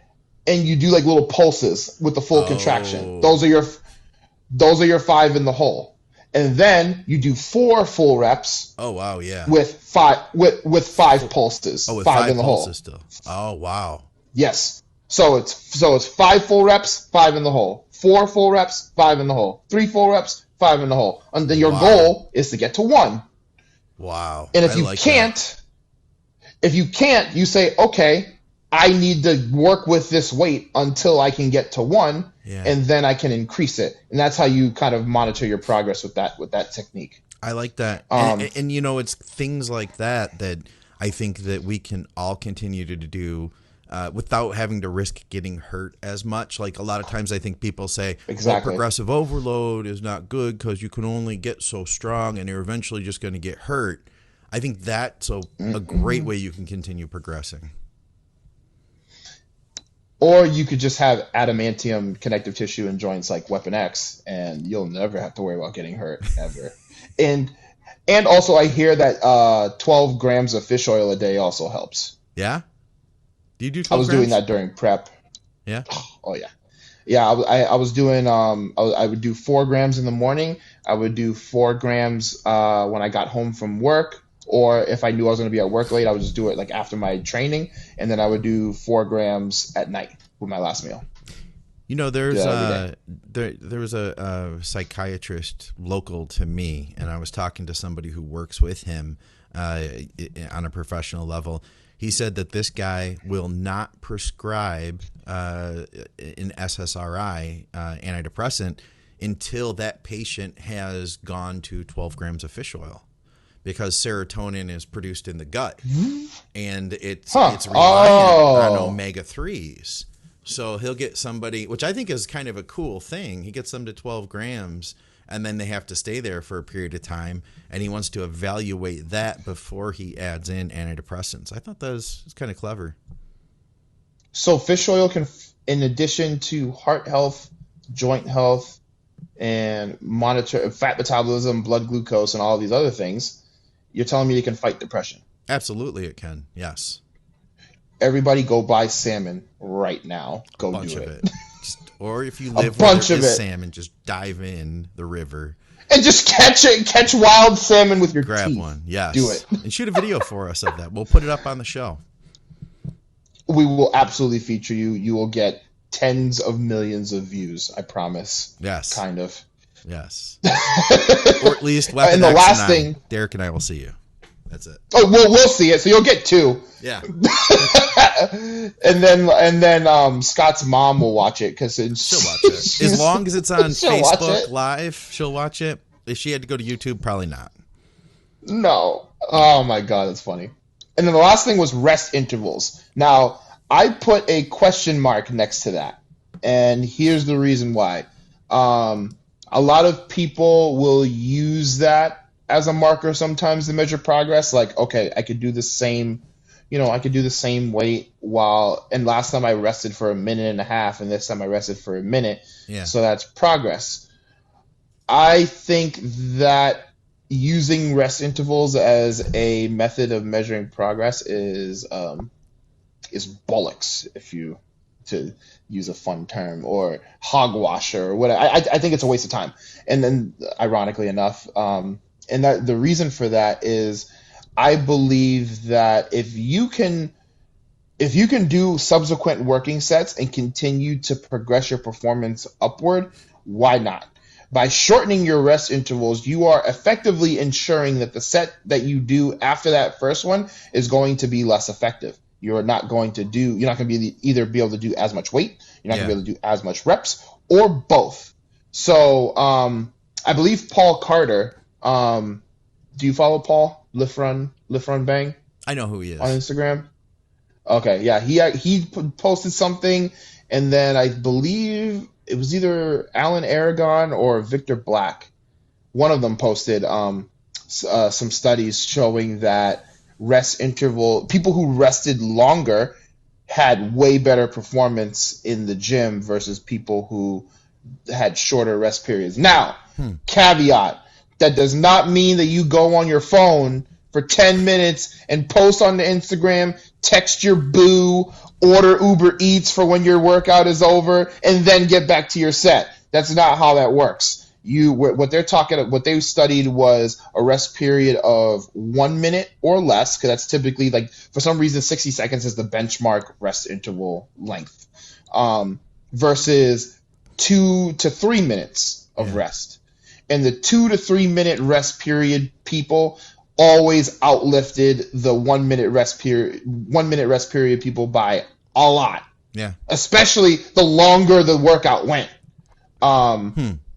and you do like little pulses with the full contraction. Those are your 5 in the hole. And then you do 4 full reps. Oh wow, yeah. With 5 pulses. Oh, with 5 in the hole. Still. Oh wow. Yes. So it's 5 full reps, 5 in the hole. 4 full reps, 5 in the hole. 3 full reps, 5 in the hole. And then your goal is to get to 1. Wow. And if you can't, you say, okay, I need to work with this weight until I can get to 1, and then I can increase it. And that's how you kind of monitor your progress with that technique. I like that. And it's things like that I think that we can all continue to do without having to risk getting hurt as much. Like a lot of times I think people say, well, progressive overload is not good because you can only get so strong and you're eventually just going to get hurt. I think that's a great way you can continue progressing. Or you could just have adamantium connective tissue and joints like WEAPONX, and you'll never have to worry about getting hurt ever. and also I hear that 12 grams of fish oil a day also helps. Yeah? Do you do 12 I was grams? doing that during prep. Yeah? Oh, yeah. Yeah, I was doing, I would do 4 grams in the morning. I would do 4 grams when I got home from work. Or if I knew I was going to be at work late, I would just do it like after my training, and then I would do 4 grams at night with my last meal. There was a psychiatrist local to me, and I was talking to somebody who works with him on a professional level. He said that this guy will not prescribe an SSRI antidepressant until that patient has gone to 12 grams of fish oil. Because serotonin is produced in the gut, and it's reliant on omega-3s. So he'll get somebody, which I think is kind of a cool thing. He gets them to 12 grams, and then they have to stay there for a period of time, and he wants to evaluate that before he adds in antidepressants. I thought that was kind of clever. So fish oil can, in addition to heart health, joint health, and monitor fat metabolism, blood glucose, and all of these other things, you're telling me it can fight depression? Absolutely it can, yes. Everybody go buy salmon right now. Go do it. Or if you live where there is salmon, just dive in the river. And just catch wild salmon with your teeth. Grab one, yes. Do it. And shoot a video for us of that. We'll put it up on the show. We will absolutely feature you. You will get tens of millions of views, I promise. Yes. Kind of. Yes. Or at least WEAPONX and the last thing, Derik and I will see you. That's it. Oh, we'll see it. So you'll get 2. Yeah. and then Scott's mom will watch it because she'll watch it as long as it's on Facebook Live. She'll watch it. If she had to go to YouTube, probably not. No. Oh my God, that's funny. And then the last thing was rest intervals. Now I put a question mark next to that, and here's the reason why. A lot of people will use that as a marker sometimes to measure progress. Like, okay, I could do the same weight and last time I rested for a minute and a half, and this time I rested for a minute. Yeah. So that's progress. I think that using rest intervals as a method of measuring progress is bollocks, to use a fun term, or hogwash or whatever. I think it's a waste of time. And then, ironically enough, and that the reason for that is I believe that if you can do subsequent working sets and continue to progress your performance upward, why not? By shortening your rest intervals, you are effectively ensuring that the set that you do after that first one is going to be less effective. You're not going to be either be able to do as much weight, you're not going to be able to do as much reps, or both. So I believe Paul Carter. Do you follow Paul Lift Run Bang I know who he on is. Instagram? Okay, yeah, he posted something, and then I believe it was either Alan Aragon or Victor Black. One of them posted some studies showing that people who rested longer had way better performance in the gym versus people who had shorter rest periods. Now, caveat, that does not mean that you go on your phone for 10 minutes and post on the Instagram, text your boo, order Uber Eats for when your workout is over, and then get back to your set. That's not how that works. What they studied was a rest period of 1 minute or less, because that's typically, like, for some reason 60 seconds is the benchmark rest interval length, versus 2 to 3 minutes of rest. And the 2 to 3 minute rest period people always outlifted the 1 minute rest period people by a lot. Yeah. Especially the longer the workout went.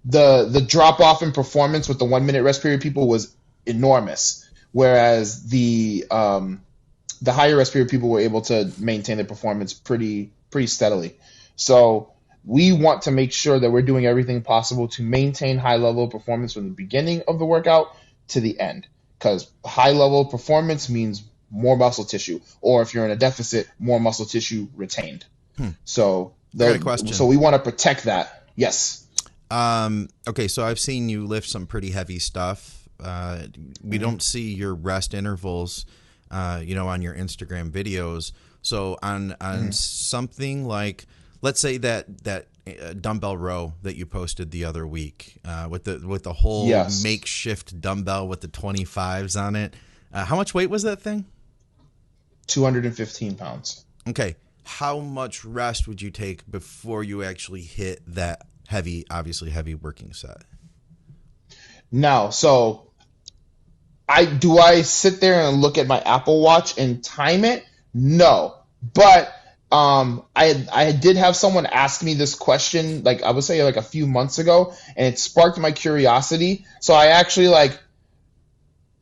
The drop off in performance with the 1 minute rest period people was enormous, whereas the higher rest period people were able to maintain their performance pretty steadily. So we want to make sure that we're doing everything possible to maintain high level performance from the beginning of the workout to the end, because high level performance means more muscle tissue, or if you're in a deficit, more muscle tissue retained. So we want to protect that. Yes. Okay, so I've seen you lift some pretty heavy stuff. We don't see your rest intervals, on your Instagram videos. So on something like, let's say that dumbbell row that you posted the other week, with the whole makeshift dumbbell with the 25s on it. How much weight was that thing? 215 pounds. Okay. How much rest would you take before you actually hit that obviously heavy working set? Now, so I sit there and look at my Apple Watch and time it? No. But I did have someone ask me this question, like I would say like a few months ago, and it sparked my curiosity. So I actually, like,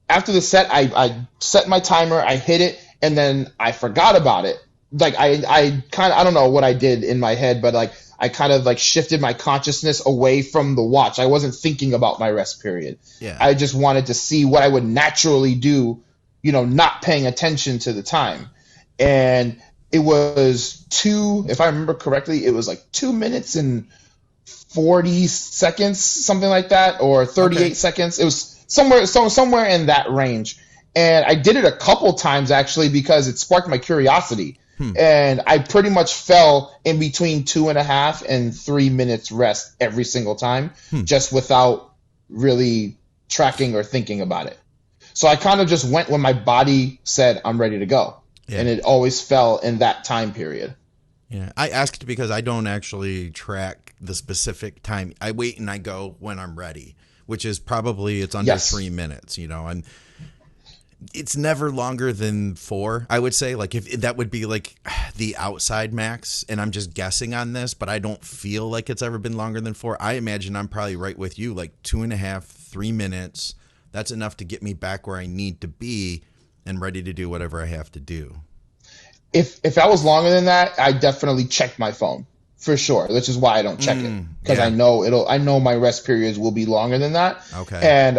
after the set, I set my timer, I hit it, and then I forgot about it. Like I don't know what I did in my head, but like I kind of like shifted my consciousness away from the watch. I wasn't thinking about my rest period. Yeah. I just wanted to see what I would naturally do, not paying attention to the time. And it was if I remember correctly, it was like 2 minutes and 40 seconds, something like that, or 38 seconds. It was somewhere in that range. And I did it a couple times actually because it sparked my curiosity. And I pretty much fell in between 2.5 and 3 minutes rest every single time, just without really tracking or thinking about it. So I kind of just went when my body said I'm ready to go. Yeah. And it always fell in that time period. Yeah, I asked because I don't actually track the specific time. I wait and I go when I'm ready, which is probably it's under 3 minutes, and it's never longer than 4, I would say. Like if that would be like the outside max, and I'm just guessing on this, but I don't feel like it's ever been longer than 4. I imagine I'm probably right with you, like 2.5, 3 minutes. That's enough to get me back where I need to be and ready to do whatever I have to do. If I was longer than that, I definitely check my phone for sure. Which is why I don't check it, because I know my rest periods will be longer than that. Okay.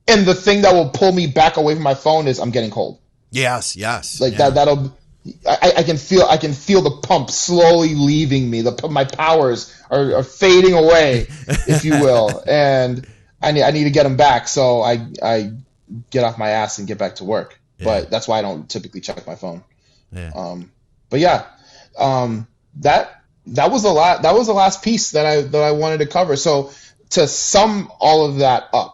And the thing that will pull me back away from my phone is I'm getting cold. Yes. Like I can feel the pump slowly leaving me. My powers are fading away, if you will, and I need to get them back. So I get off my ass and get back to work. Yeah. But that's why I don't typically check my phone. Yeah. But yeah, that was the last piece that I wanted to cover. So to sum all of that up.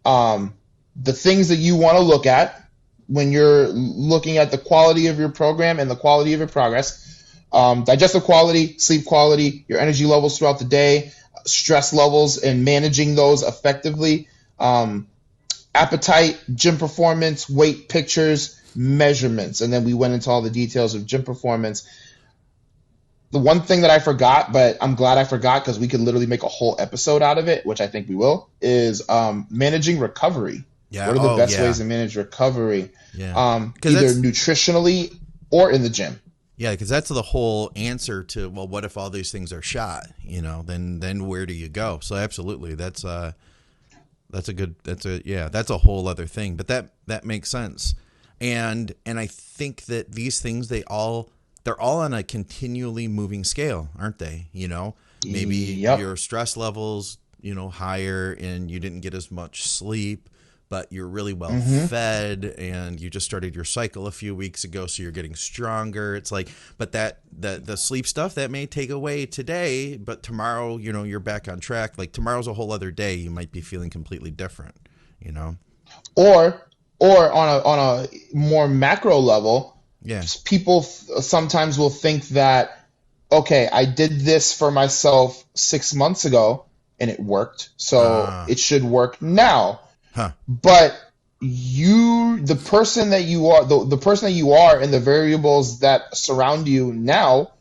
The things that you want to look at when you're looking at the quality of your program and the quality of your progress: digestive quality, sleep quality, your energy levels throughout the day, stress levels and managing those effectively, appetite, gym performance, weight pictures, measurements. And then we went into all the details of gym performance. the one thing that I forgot, but I'm glad I forgot because we could literally make a whole episode out of it, which I think we will, is managing recovery. Yeah. What are the best ways to manage recovery? Yeah. Either nutritionally or in the gym. Yeah, because that's the whole answer to, well, what if all these things are shot? You know, then where do you go? So absolutely, that's a whole other thing. But that makes sense. And I think that these things, they're all on a continually moving scale, aren't they? You know, maybe your stress levels, you know, higher and you didn't get as much sleep, but you're really well fed and you just started your cycle a few weeks ago, so you're getting stronger. It's like, but the sleep stuff, that may take away today, but tomorrow, you know, you're back on track. Like tomorrow's a whole other day. You might be feeling completely different, you know? Or on a more macro level, people sometimes will think that, okay, I did this for myself 6 months ago and it worked, so it should work now. But the person that you are, the person that you are, and the variables that surround you now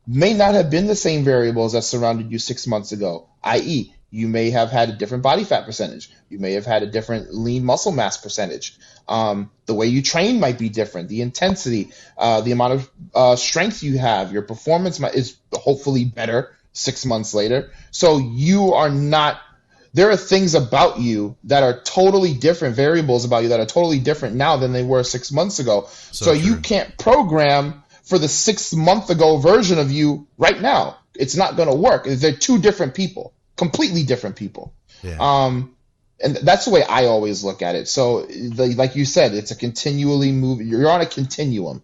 may not have been the same variables that surrounded you 6 months ago. I.e., you may have had a different body fat percentage. You may have had a different lean muscle mass percentage. The way you train might be different. The intensity, the amount of strength you have, your performance is hopefully better 6 months later. So you are not. There are things about you that are totally different, variables about you that are totally different now than they were 6 months ago. So you can't program for the 6 month ago version of you right now. It's not going to work. They're two different people, completely different people. Yeah. And that's the way I always look at it. So like you said, it's a continually moving. You're on a continuum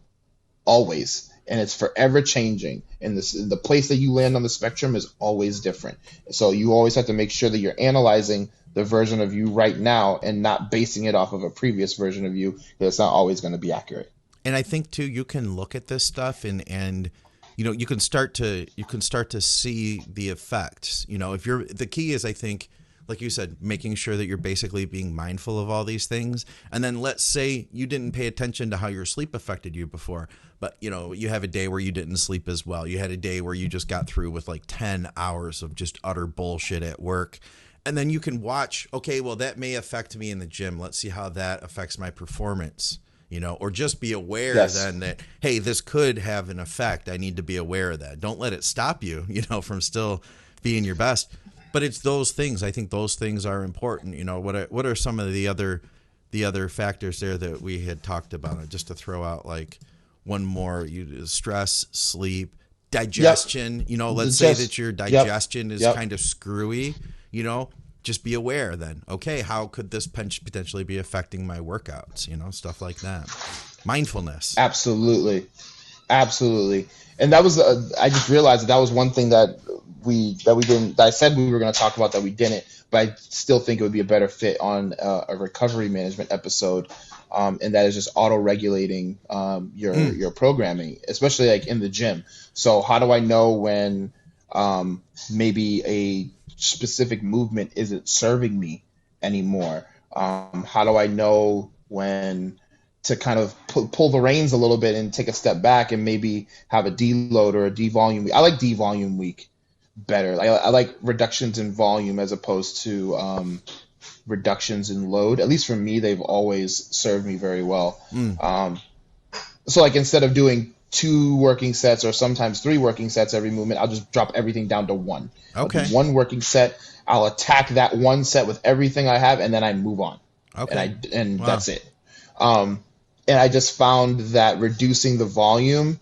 always. And it's forever changing. And the place that you land on the spectrum is always different. So you always have to make sure that you're analyzing the version of you right now and not basing it off of a previous version of you, because it's not always going to be accurate. And I think too, you can look at this stuff and you know, you can start to see the effects. You know, the key is, I think, like you said, making sure that you're basically being mindful of all these things. And then let's say you didn't pay attention to how your sleep affected you before, but you know, you have a day where you didn't sleep as well. You had a day where you just got through with like 10 hours of just utter bullshit at work. And then you can watch, okay, well, that may affect me in the gym. Let's see how that affects my performance, you know, or just be aware then that, hey, this could have an effect. I need to be aware of that. Don't let it stop you, you know, from still being your best. But it's those things. I think those things are important. You know, what are some of the other factors there that we had talked about? Just to throw out like one more: stress, sleep, digestion. Yep. You know, let's say that your digestion is kind of screwy. You know, just be aware then. Okay, how could this potentially be affecting my workouts? You know, stuff like that. Mindfulness. Absolutely. And that was I just realized that was one thing that we didn't, that I said we were going to talk about that we didn't, but I still think it would be a better fit on a recovery management episode, and that is just auto-regulating your programming, especially like in the gym. So how do I know when maybe a specific movement isn't serving me anymore? How do I know when to kind of pull the reins a little bit and take a step back and maybe have a deload or a devolume week? I like devolume week better. I like reductions in volume as opposed to reductions in load. At least for me, they've always served me very well. So like instead of doing 2 working sets or sometimes 3 working sets every movement, I'll just drop everything down to 1. Okay. I'll do 1 working set. I'll attack that 1 set with everything I have, and then I move on. Okay. And that's it. And I just found that reducing the volume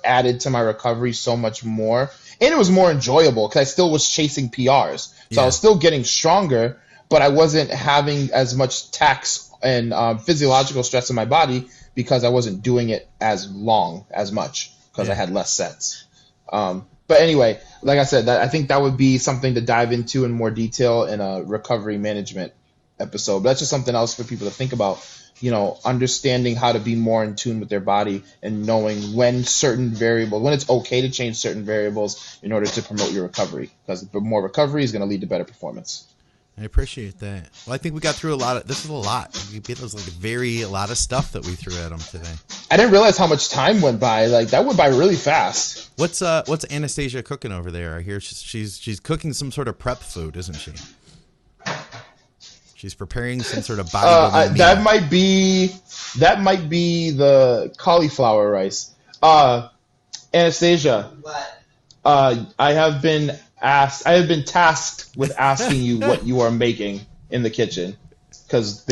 added to my recovery so much more. And it was more enjoyable because I still was chasing PRs. So I was still getting stronger, but I wasn't having as much tax and physiological stress in my body because I wasn't doing it as much because I had less sets. But anyway, like I said, I think that would be something to dive into in more detail in a recovery management episode. But that's just something else for people to think about. You know, understanding how to be more in tune with their body and knowing when it's okay to change certain variables in order to promote your recovery, because more recovery is going to lead to better performance. I appreciate that. Well, I think we got through this is a lot. It was like a lot of stuff that we threw at them today. I didn't realize how much time went by. Like that went by really fast. What's Anastasia cooking over there? I hear she's cooking some sort of prep food, isn't she? She's preparing some sort of bodybuilding meal. That might be the cauliflower rice. Anastasia. What? I have been tasked with asking you what you are making in the kitchen because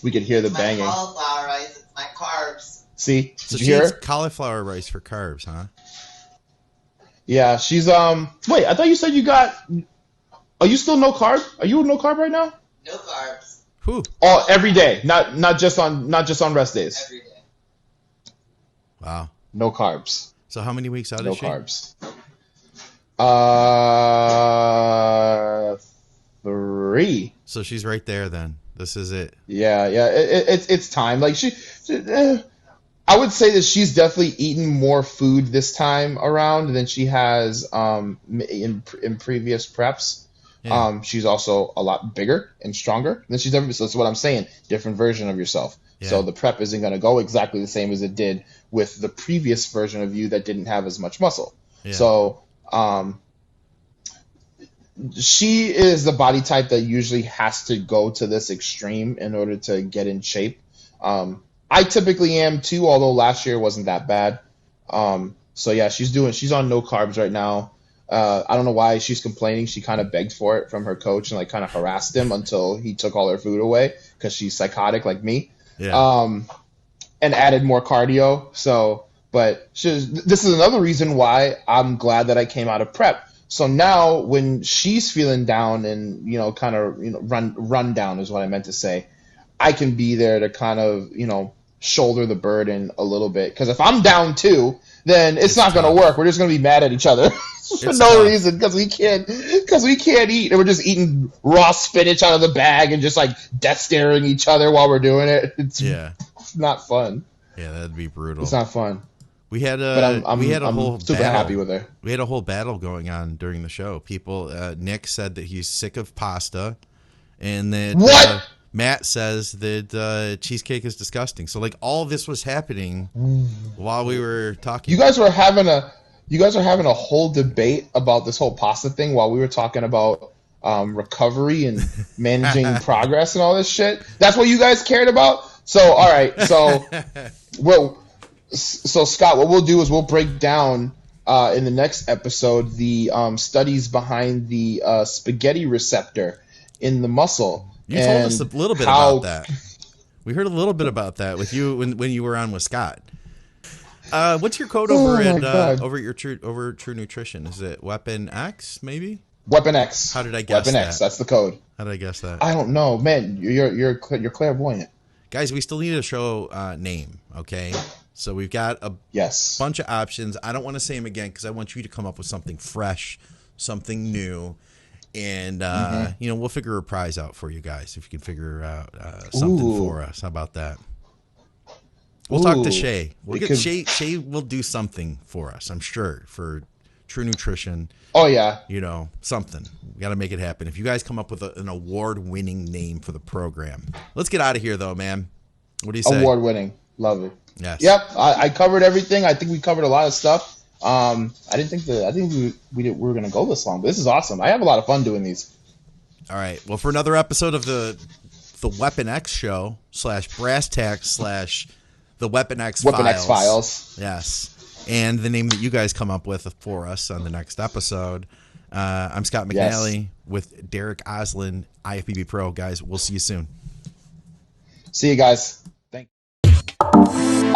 we could hear the banging. My cauliflower rice. It's my carbs. See? So Did you she hear eats her? cauliflower rice for carbs, huh? Yeah, she's wait, I thought you said you got. Are you still no carb? Are you no carb right now? No carbs. Who? Oh, every day, not just on rest days. Every day. Wow. No carbs. So how many weeks out No is she? carbs. 3. So she's right there then. This is it. Yeah. It's time. Like I would say that she's definitely eaten more food this time around than she has in previous preps. Yeah. She's also a lot bigger and stronger than she's ever been. So that's what I'm saying. Different version of yourself. Yeah. So the prep isn't going to go exactly the same as it did with the previous version of you that didn't have as much muscle. Yeah. So she is the body type that usually has to go to this extreme in order to get in shape. I typically am too, although last year wasn't that bad. So yeah, she's on no carbs right now. I don't know why she's complaining. She kind of begged for it from her coach and like kind of harassed him until he took all her food away because she's psychotic like me. Yeah. And added more cardio. So, but this is another reason why I'm glad that I came out of prep. So now when she's feeling down and, kind of, run down is what I meant to say, I can be there to kind of, shoulder the burden a little bit. Because if I'm down too, then it's not going to work. We're just going to be mad at each other for no reason because we can't eat. And we're just eating raw spinach out of the bag and just like death staring each other while we're doing it. It's not fun. Yeah, that'd be brutal. It's not fun. We had I'm whole super battle. happy with her. We had a whole battle going on during the show. People, Nick said that he's sick of pasta, and that what? Matt says that cheesecake is disgusting. So like all this was happening while we were talking. You guys were having a whole debate about this whole pasta thing while we were talking about recovery and managing progress and all this shit. That's what you guys cared about. So all right, so Scott, what we'll do is we'll break down in the next episode the studies behind the spaghetti receptor in the muscle. You told us a little bit about that. We heard a little bit about that with you when you were on with Scott. What's your code over at True Nutrition? Is it WEAPONX maybe? WEAPONX. How did I guess WEAPONX, that's the code. How did I guess that? I don't know, man. You're clairvoyant. Guys, we still need a show name, okay? So we've got a bunch of options. I don't want to say them again because I want you to come up with something fresh, something new, and we'll figure a prize out for you guys if you can figure out something for us. How about that? We'll talk to Shay. Shay will do something for us, I'm sure, for True Nutrition. Oh yeah. Something. We got to make it happen. If you guys come up with an award-winning name for the program. Let's get out of here though, man. What do you say? Award-winning. Love it. Yes. Yep. I covered everything. I think we covered a lot of stuff. I think we were going to go this long, but this is awesome. I have a lot of fun doing these. All right. Well, for another episode of the WEAPONX show / Brass Tacks / the WEAPONX Files. Yes. And the name that you guys come up with for us on the next episode. I'm Scott McNally with Derik Oslan, IFBB Pro. Guys, we'll see you soon. See you guys. Thank you.